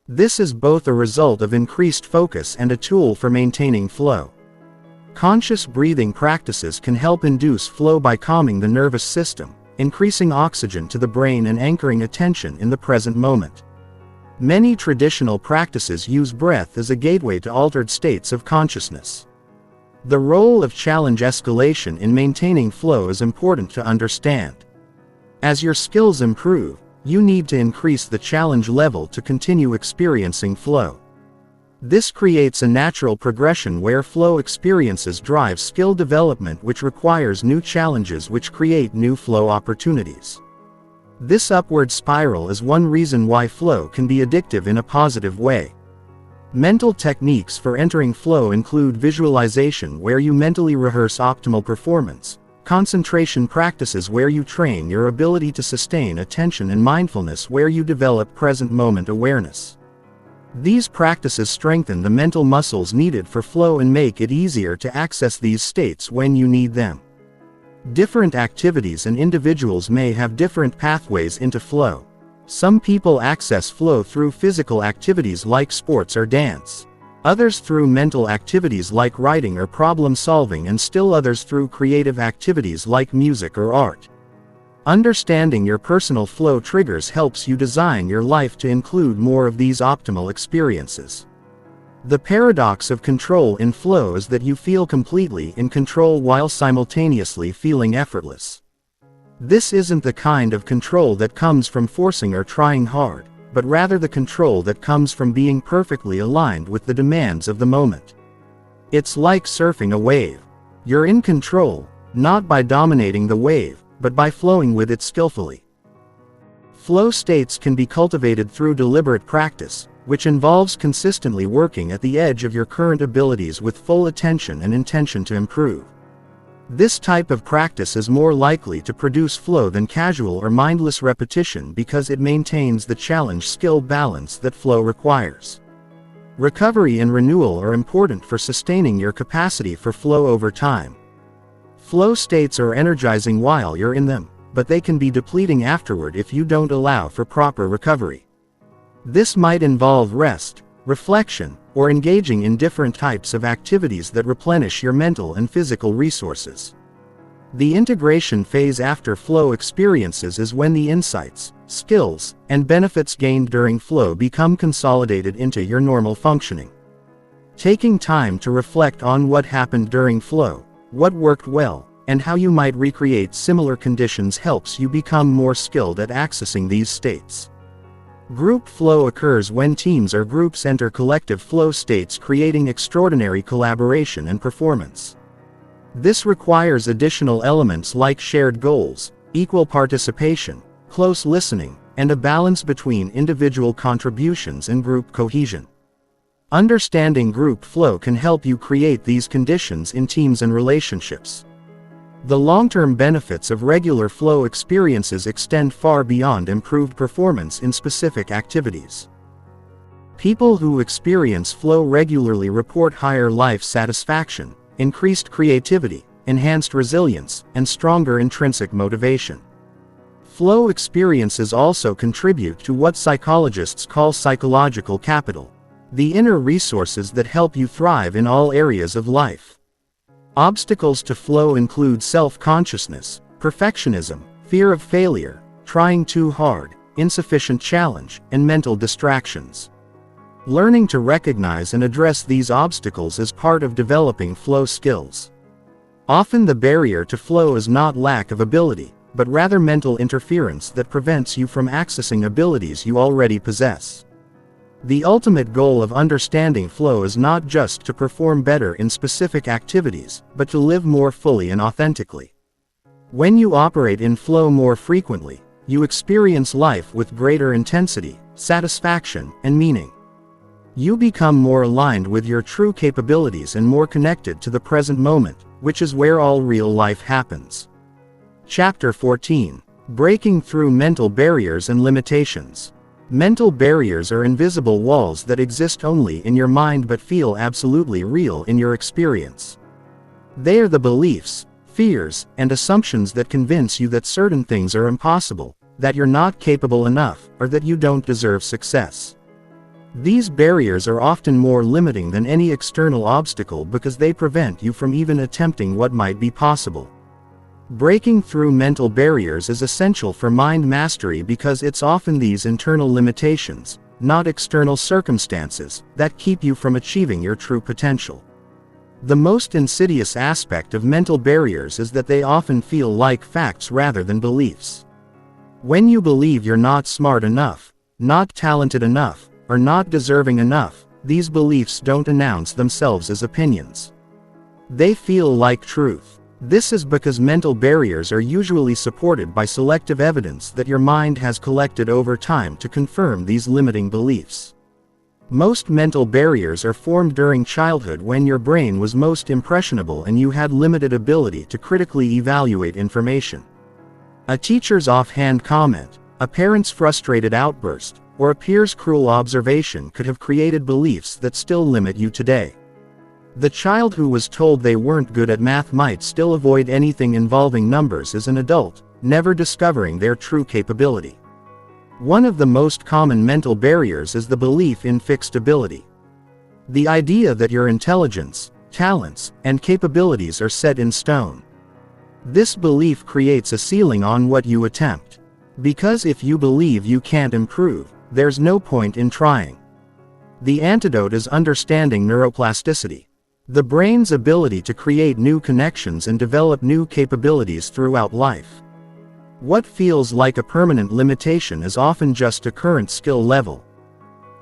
This is both a result of increased focus and a tool for maintaining flow. Conscious breathing practices can help induce flow by calming the nervous system, increasing oxygen to the brain and anchoring attention in the present moment. Many traditional practices use breath as a gateway to altered states of consciousness. The role of challenge escalation in maintaining flow is important to understand. As your skills improve, you need to increase the challenge level to continue experiencing flow. This creates a natural progression where flow experiences drive skill development, which requires new challenges which create new flow opportunities. This upward spiral is one reason why flow can be addictive in a positive way. Mental techniques for entering flow include visualization, where you mentally rehearse optimal performance, concentration practices where you train your ability to sustain attention, and mindfulness where you develop present moment awareness. These practices strengthen the mental muscles needed for flow and make it easier to access these states when you need them. Different activities and individuals may have different pathways into flow. Some people access flow through physical activities like sports or dance. Others through mental activities like writing or problem solving, and still others through creative activities like music or art. Understanding your personal flow triggers helps you design your life to include more of these optimal experiences. The paradox of control in flow is that you feel completely in control while simultaneously feeling effortless. This isn't the kind of control that comes from forcing or trying hard, but rather the control that comes from being perfectly aligned with the demands of the moment. It's like surfing a wave. You're in control, not by dominating the wave, but by flowing with it skillfully. Flow states can be cultivated through deliberate practice, which involves consistently working at the edge of your current abilities with full attention and intention to improve. This type of practice is more likely to produce flow than casual or mindless repetition because it maintains the challenge-skill balance that flow requires. Recovery and renewal are important for sustaining your capacity for flow over time. Flow states are energizing while you're in them, but they can be depleting afterward if you don't allow for proper recovery. This might involve rest, reflection, or engaging in different types of activities that replenish your mental and physical resources. The integration phase after flow experiences is when the insights, skills, and benefits gained during flow become consolidated into your normal functioning. Taking time to reflect on what happened during flow, what worked well, and how you might recreate similar conditions helps you become more skilled at accessing these states. Group flow occurs when teams or groups enter collective flow states, creating extraordinary collaboration and performance. This requires additional elements like shared goals, equal participation, close listening, and a balance between individual contributions and group cohesion. Understanding group flow can help you create these conditions in teams and relationships. The long-term benefits of regular flow experiences extend far beyond improved performance in specific activities. People who experience flow regularly report higher life satisfaction, increased creativity, enhanced resilience, and stronger intrinsic motivation. Flow experiences also contribute to what psychologists call psychological capital, the inner resources that help you thrive in all areas of life. Obstacles to flow include self-consciousness, perfectionism, fear of failure, trying too hard, insufficient challenge, and mental distractions. Learning to recognize and address these obstacles is part of developing flow skills. Often the barrier to flow is not lack of ability, but rather mental interference that prevents you from accessing abilities you already possess. The ultimate goal of understanding flow is not just to perform better in specific activities, but to live more fully and authentically. When you operate in flow more frequently, you experience life with greater intensity, satisfaction, and meaning. You become more aligned with your true capabilities and more connected to the present moment, which is where all real life happens. Chapter 14. Breaking Through Mental Barriers and Limitations. Mental barriers are invisible walls that exist only in your mind but feel absolutely real in your experience. They are the beliefs, fears, and assumptions that convince you that certain things are impossible, that you're not capable enough, or that you don't deserve success. These barriers are often more limiting than any external obstacle because they prevent you from even attempting what might be possible. Breaking through mental barriers is essential for mind mastery because it's often these internal limitations, not external circumstances, that keep you from achieving your true potential. The most insidious aspect of mental barriers is that they often feel like facts rather than beliefs. When you believe you're not smart enough, not talented enough, or not deserving enough, these beliefs don't announce themselves as opinions. They feel like truth. This is because mental barriers are usually supported by selective evidence that your mind has collected over time to confirm these limiting beliefs. Most mental barriers are formed during childhood when your brain was most impressionable and you had limited ability to critically evaluate information. A teacher's offhand comment, a parent's frustrated outburst, or a peer's cruel observation could have created beliefs that still limit you today. The child who was told they weren't good at math might still avoid anything involving numbers as an adult, never discovering their true capability. One of the most common mental barriers is the belief in fixed ability. The idea that your intelligence, talents, and capabilities are set in stone. This belief creates a ceiling on what you attempt. Because if you believe you can't improve, there's no point in trying. The antidote is understanding neuroplasticity, the brain's ability to create new connections and develop new capabilities throughout life. What feels like a permanent limitation is often just a current skill level.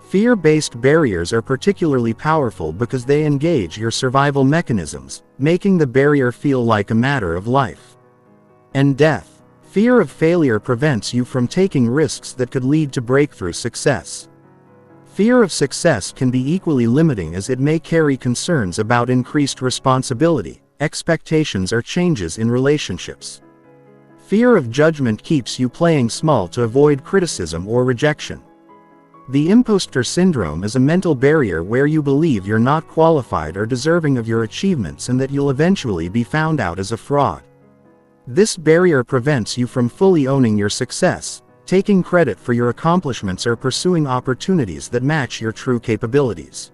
Fear-based barriers are particularly powerful because they engage your survival mechanisms, making the barrier feel like a matter of life and death. Fear of failure prevents you from taking risks that could lead to breakthrough success. Fear of success can be equally limiting as it may carry concerns about increased responsibility, expectations, or changes in relationships. Fear of judgment keeps you playing small to avoid criticism or rejection. The imposter syndrome is a mental barrier where you believe you're not qualified or deserving of your achievements and that you'll eventually be found out as a fraud. This barrier prevents you from fully owning your success, taking credit for your accomplishments, or pursuing opportunities that match your true capabilities.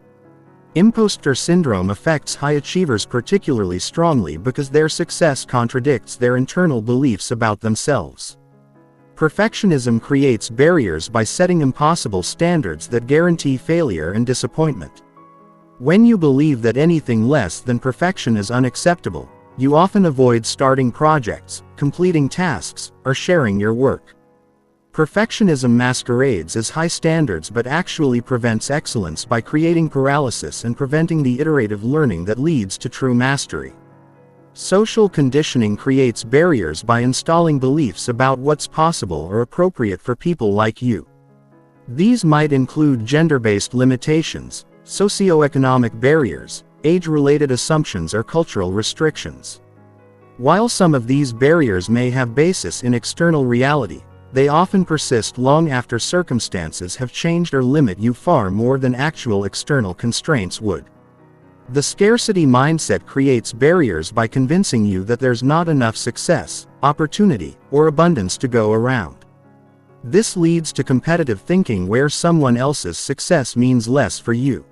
Imposter syndrome affects high achievers particularly strongly because their success contradicts their internal beliefs about themselves. Perfectionism creates barriers by setting impossible standards that guarantee failure and disappointment. When you believe that anything less than perfection is unacceptable, you often avoid starting projects, completing tasks, or sharing your work. Perfectionism masquerades as high standards but actually prevents excellence by creating paralysis and preventing the iterative learning that leads to true mastery. Social conditioning creates barriers by installing beliefs about what's possible or appropriate for people like you. These might include gender-based limitations, socioeconomic barriers, age-related assumptions, or cultural restrictions. While some of these barriers may have basis in external reality, they often persist long after circumstances have changed or limit you far more than actual external constraints would. The scarcity mindset creates barriers by convincing you that there's not enough success, opportunity, or abundance to go around. This leads to competitive thinking where someone else's success means less for you.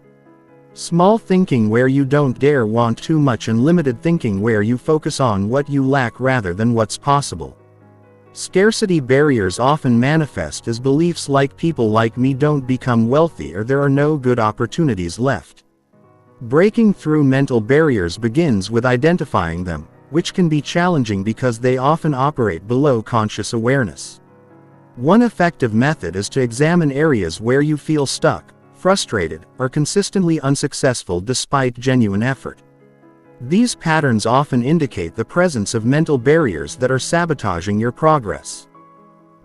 Small thinking where you don't dare want too much, and limited thinking where you focus on what you lack rather than what's possible. Scarcity barriers often manifest as beliefs like "people like me don't become wealthy" or "there are no good opportunities left." Breaking through mental barriers begins with identifying them, which can be challenging because they often operate below conscious awareness. One effective method is to examine areas where you feel stuck, frustrated, or consistently unsuccessful despite genuine effort. These patterns often indicate the presence of mental barriers that are sabotaging your progress.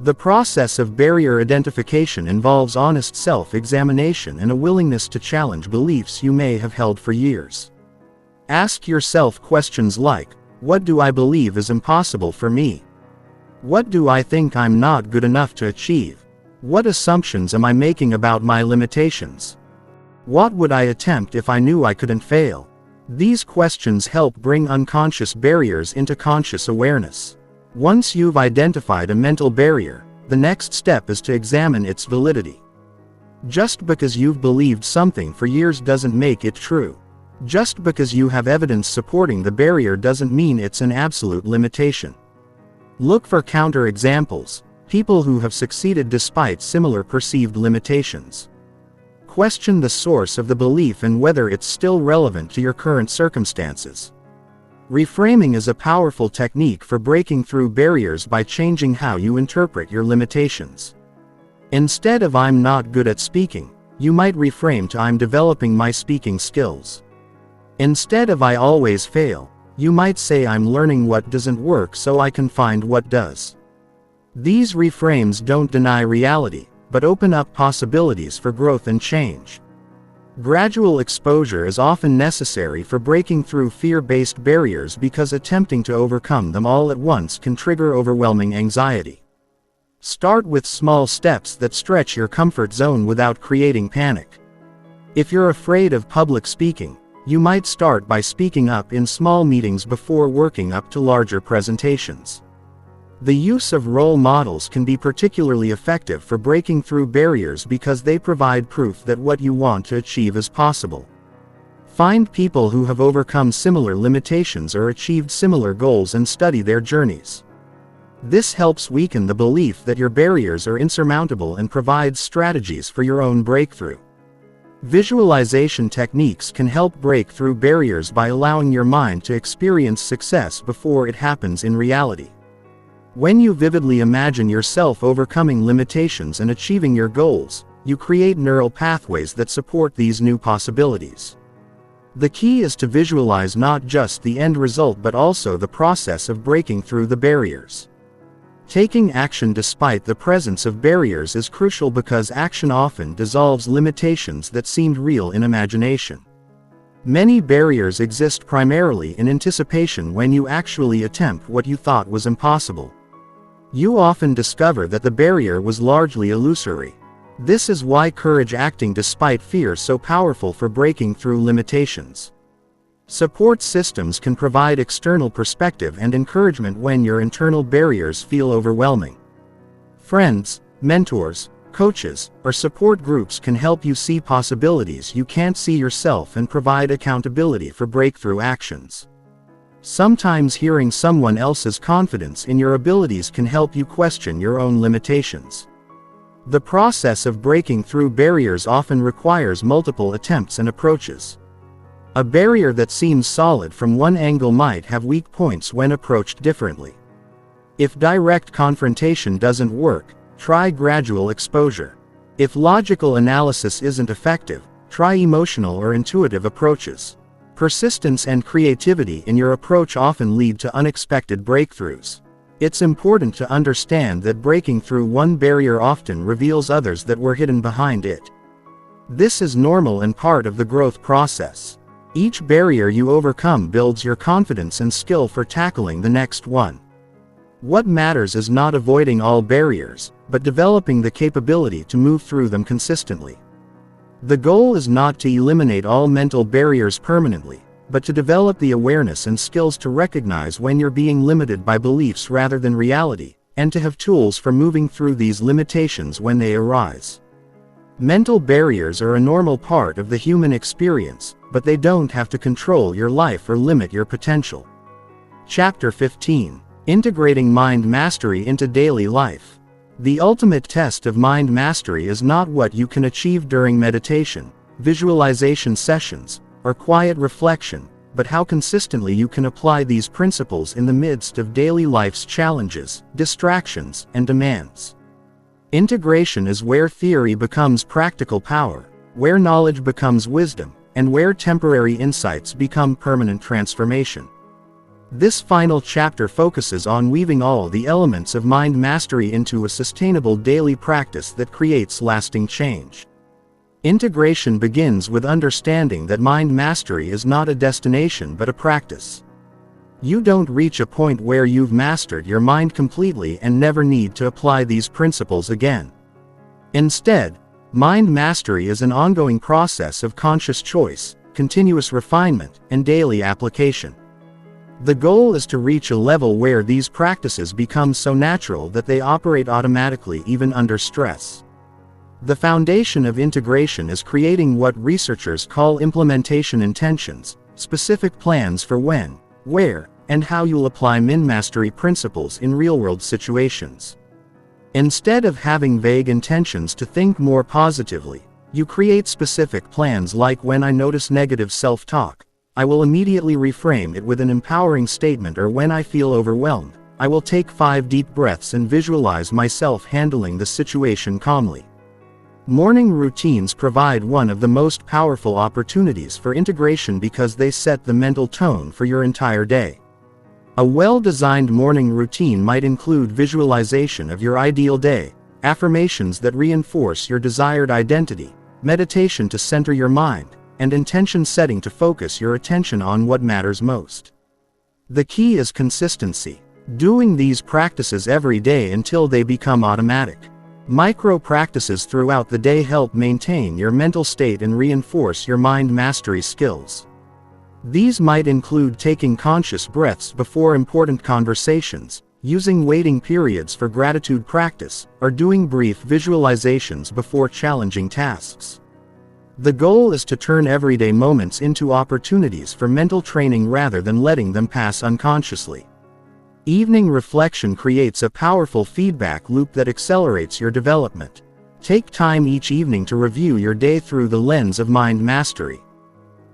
The process of barrier identification involves honest self-examination and a willingness to challenge beliefs you may have held for years. Ask yourself questions like, what do I believe is impossible for me? What do I think I'm not good enough to achieve? What assumptions am I making about my limitations? What would I attempt if I knew I couldn't fail? These questions help bring unconscious barriers into conscious awareness. Once you've identified a mental barrier, the next step is to examine its validity. Just because you've believed something for years doesn't make it true. Just because you have evidence supporting the barrier doesn't mean it's an absolute limitation. Look for counter-examples, people who have succeeded despite similar perceived limitations. Question the source of the belief and whether it's still relevant to your current circumstances. Reframing is a powerful technique for breaking through barriers by changing how you interpret your limitations. Instead of "I'm not good at speaking," you might reframe to "I'm developing my speaking skills." Instead of "I always fail," you might say "I'm learning what doesn't work so I can find what does." These reframes don't deny reality, but open up possibilities for growth and change. Gradual exposure is often necessary for breaking through fear-based barriers because attempting to overcome them all at once can trigger overwhelming anxiety. Start with small steps that stretch your comfort zone without creating panic. If you're afraid of public speaking, you might start by speaking up in small meetings before working up to larger presentations. The use of role models can be particularly effective for breaking through barriers because they provide proof that what you want to achieve is possible. Find people who have overcome similar limitations or achieved similar goals and study their journeys. This helps weaken the belief that your barriers are insurmountable and provides strategies for your own breakthrough. Visualization techniques can help break through barriers by allowing your mind to experience success before it happens in reality. When you vividly imagine yourself overcoming limitations and achieving your goals, you create neural pathways that support these new possibilities. The key is to visualize not just the end result but also the process of breaking through the barriers. Taking action despite the presence of barriers is crucial because action often dissolves limitations that seemed real in imagination. Many barriers exist primarily in anticipation when you actually attempt what you thought was impossible. You often discover that the barrier was largely illusory. This is why courage acting despite fear is so powerful for breaking through limitations. Support systems can provide external perspective and encouragement when your internal barriers feel overwhelming. Friends, mentors, coaches, or support groups can help you see possibilities you can't see yourself and provide accountability for breakthrough actions. Sometimes hearing someone else's confidence in your abilities can help you question your own limitations. The process of breaking through barriers often requires multiple attempts and approaches. A barrier that seems solid from one angle might have weak points when approached differently. If direct confrontation doesn't work, try gradual exposure. If logical analysis isn't effective, try emotional or intuitive approaches. Persistence and creativity in your approach often lead to unexpected breakthroughs. It's important to understand that breaking through one barrier often reveals others that were hidden behind it. This is normal and part of the growth process. Each barrier you overcome builds your confidence and skill for tackling the next one. What matters is not avoiding all barriers, but developing the capability to move through them consistently. The goal is not to eliminate all mental barriers permanently, but to develop the awareness and skills to recognize when you're being limited by beliefs rather than reality, and to have tools for moving through these limitations when they arise. Mental barriers are a normal part of the human experience, but they don't have to control your life or limit your potential. Chapter 15. Integrating Mind Mastery into Daily Life. The ultimate test of mind mastery is not what you can achieve during meditation, visualization sessions, or quiet reflection, but how consistently you can apply these principles in the midst of daily life's challenges, distractions, and demands. Integration is where theory becomes practical power, where knowledge becomes wisdom, and where temporary insights become permanent transformation. This final chapter focuses on weaving all the elements of mind mastery into a sustainable daily practice that creates lasting change. Integration begins with understanding that mind mastery is not a destination but a practice. You don't reach a point where you've mastered your mind completely and never need to apply these principles again. Instead, mind mastery is an ongoing process of conscious choice, continuous refinement, and daily application. The goal is to reach a level where these practices become so natural that they operate automatically even under stress. The foundation of integration is creating what researchers call implementation intentions, specific plans for when, where, and how you'll apply mind mastery principles in real-world situations. Instead of having vague intentions to think more positively, you create specific plans like when I notice negative self-talk, I will immediately reframe it with an empowering statement, or when I feel overwhelmed, I will take 5 deep breaths and visualize myself handling the situation calmly. Morning routines provide one of the most powerful opportunities for integration because they set the mental tone for your entire day. A well-designed morning routine might include visualization of your ideal day, affirmations that reinforce your desired identity, meditation to center your mind, and intention setting to focus your attention on what matters most. The key is consistency, doing these practices every day until they become automatic. Micro practices throughout the day help maintain your mental state and reinforce your mind mastery skills. These might include taking conscious breaths before important conversations, using waiting periods for gratitude practice, or doing brief visualizations before challenging tasks. The goal is to turn everyday moments into opportunities for mental training rather than letting them pass unconsciously. Evening reflection creates a powerful feedback loop that accelerates your development. Take time each evening to review your day through the lens of mind mastery.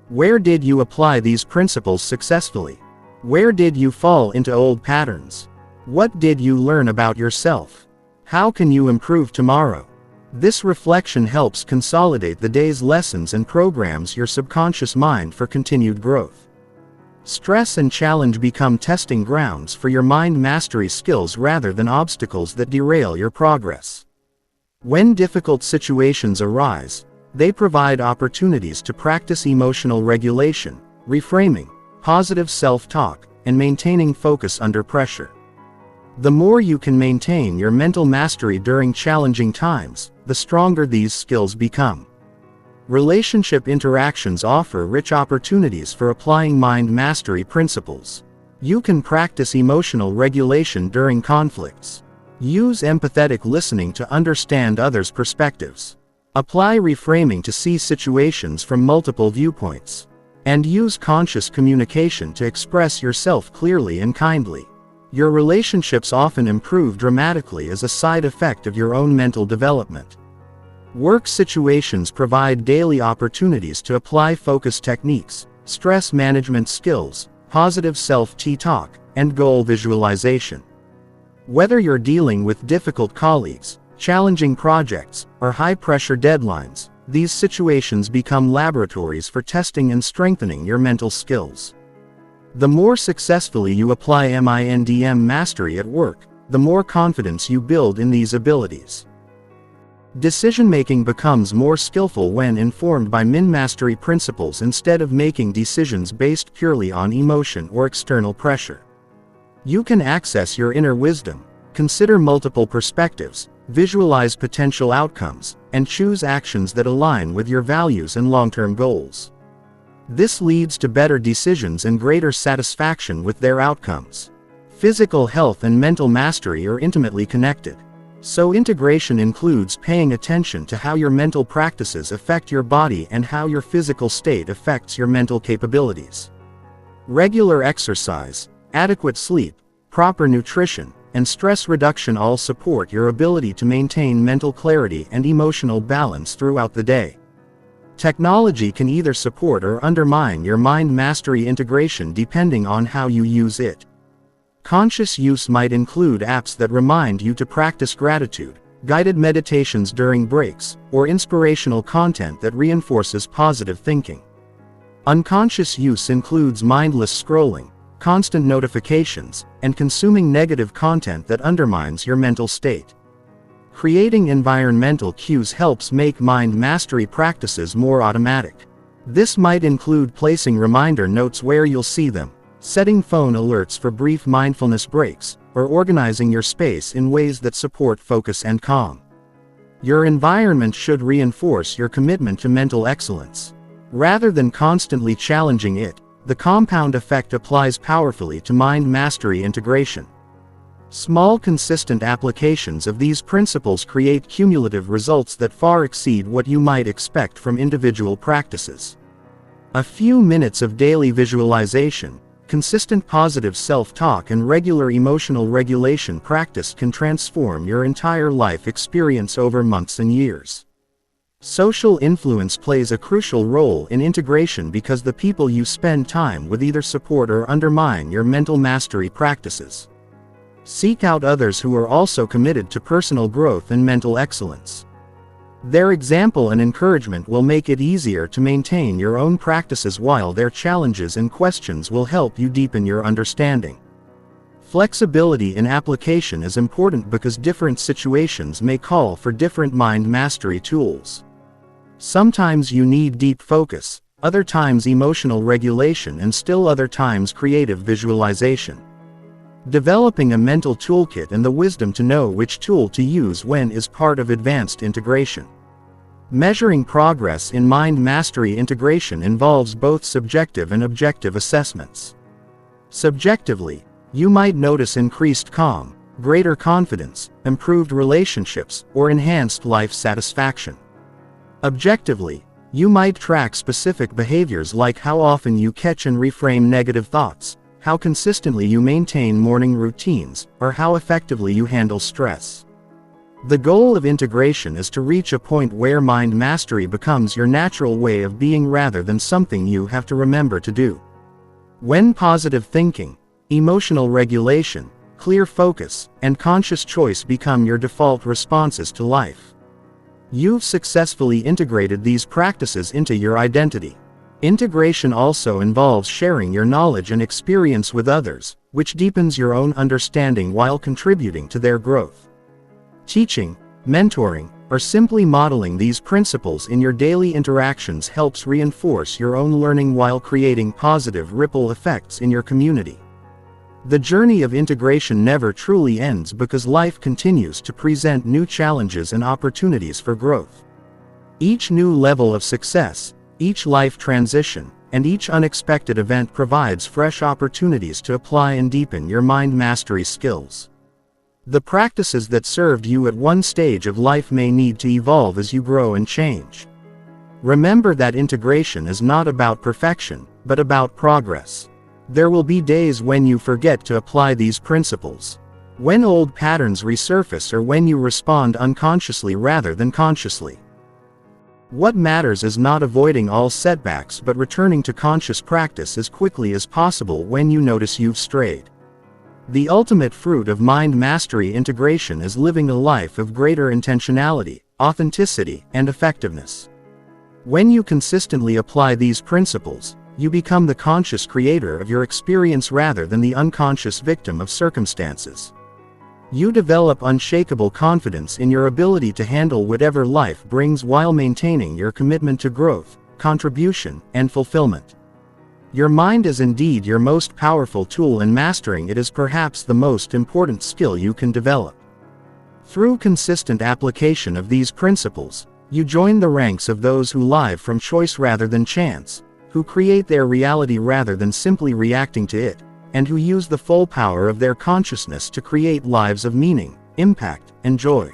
Where did you apply these principles successfully? Where did you fall into old patterns? What did you learn about yourself? How can you improve tomorrow? This reflection helps consolidate the day's lessons and programs your subconscious mind for continued growth. Stress and challenge become testing grounds for your mind mastery skills rather than obstacles that derail your progress. When difficult situations arise, they provide opportunities to practice emotional regulation, reframing, positive self-talk, and maintaining focus under pressure. The more you can maintain your mental mastery during challenging times, the stronger these skills become. Relationship interactions offer rich opportunities for applying mind mastery principles. You can practice emotional regulation during conflicts. Use empathetic listening to understand others' perspectives. Apply reframing to see situations from multiple viewpoints. And use conscious communication to express yourself clearly and kindly. Your relationships often improve dramatically as a side effect of your own mental development. Work situations provide daily opportunities to apply focus techniques, stress management skills, positive self-talk, and goal visualization. Whether you're dealing with difficult colleagues, challenging projects, or high-pressure deadlines, these situations become laboratories for testing and strengthening your mental skills. The more successfully you apply mind mastery at work, the more confidence you build in these abilities. Decision-making becomes more skillful when informed by mind mastery principles instead of making decisions based purely on emotion or external pressure. You can access your inner wisdom, consider multiple perspectives, visualize potential outcomes, and choose actions that align with your values and long-term goals. This leads to better decisions and greater satisfaction with their outcomes. Physical health and mental mastery are intimately connected. So integration includes paying attention to how your mental practices affect your body and how your physical state affects your mental capabilities. Regular exercise, adequate sleep, proper nutrition, and stress reduction all support your ability to maintain mental clarity and emotional balance throughout the day. Technology can either support or undermine your mind mastery integration depending on how you use it. Conscious use might include apps that remind you to practice gratitude, guided meditations during breaks, or inspirational content that reinforces positive thinking. Unconscious use includes mindless scrolling, constant notifications, and consuming negative content that undermines your mental state. Creating environmental cues helps make mind mastery practices more automatic. This might include placing reminder notes where you'll see them, setting phone alerts for brief mindfulness breaks, or organizing your space in ways that support focus and calm. Your environment should reinforce your commitment to mental excellence. Rather than constantly challenging it, the compound effect applies powerfully to mind mastery integration. Small consistent applications of these principles create cumulative results that far exceed what you might expect from individual practices. A few minutes of daily visualization, consistent positive self-talk, and regular emotional regulation practice can transform your entire life experience over months and years. Social influence plays a crucial role in integration because the people you spend time with either support or undermine your mental mastery practices. Seek out others who are also committed to personal growth and mental excellence. Their example and encouragement will make it easier to maintain your own practices, while their challenges and questions will help you deepen your understanding. Flexibility in application is important because different situations may call for different mind mastery tools. Sometimes you need deep focus, other times emotional regulation, and still other times creative visualization. Developing a mental toolkit and the wisdom to know which tool to use when is part of advanced integration. Measuring progress in mind mastery integration involves both subjective and objective assessments. Subjectively, you might notice increased calm, greater confidence, improved relationships, or enhanced life satisfaction. Objectively, you might track specific behaviors like how often you catch and reframe negative thoughts, how consistently you maintain morning routines, or how effectively you handle stress. The goal of integration is to reach a point where mind mastery becomes your natural way of being rather than something you have to remember to do. When positive thinking, emotional regulation, clear focus, and conscious choice become your default responses to life, you've successfully integrated these practices into your identity. Integration also involves sharing your knowledge and experience with others, which deepens your own understanding while contributing to their growth. Teaching, mentoring, or simply modeling these principles in your daily interactions helps reinforce your own learning while creating positive ripple effects in your community. The journey of integration never truly ends because life continues to present new challenges and opportunities for growth. Each new level of success, each life transition, and each unexpected event provides fresh opportunities to apply and deepen your mind mastery skills. The practices that served you at one stage of life may need to evolve as you grow and change. Remember that integration is not about perfection, but about progress. There will be days when you forget to apply these principles, when old patterns resurface, or when you respond unconsciously rather than consciously. What matters is not avoiding all setbacks but returning to conscious practice as quickly as possible when you notice you've strayed. The ultimate fruit of mind mastery integration is living a life of greater intentionality, authenticity, and effectiveness. When you consistently apply these principles, you become the conscious creator of your experience rather than the unconscious victim of circumstances. You develop unshakable confidence in your ability to handle whatever life brings while maintaining your commitment to growth, contribution, and fulfillment. Your mind is indeed your most powerful tool, and mastering it is perhaps the most important skill you can develop. Through consistent application of these principles, you join the ranks of those who live from choice rather than chance, who create their reality rather than simply reacting to it, and who use the full power of their consciousness to create lives of meaning, impact, and joy.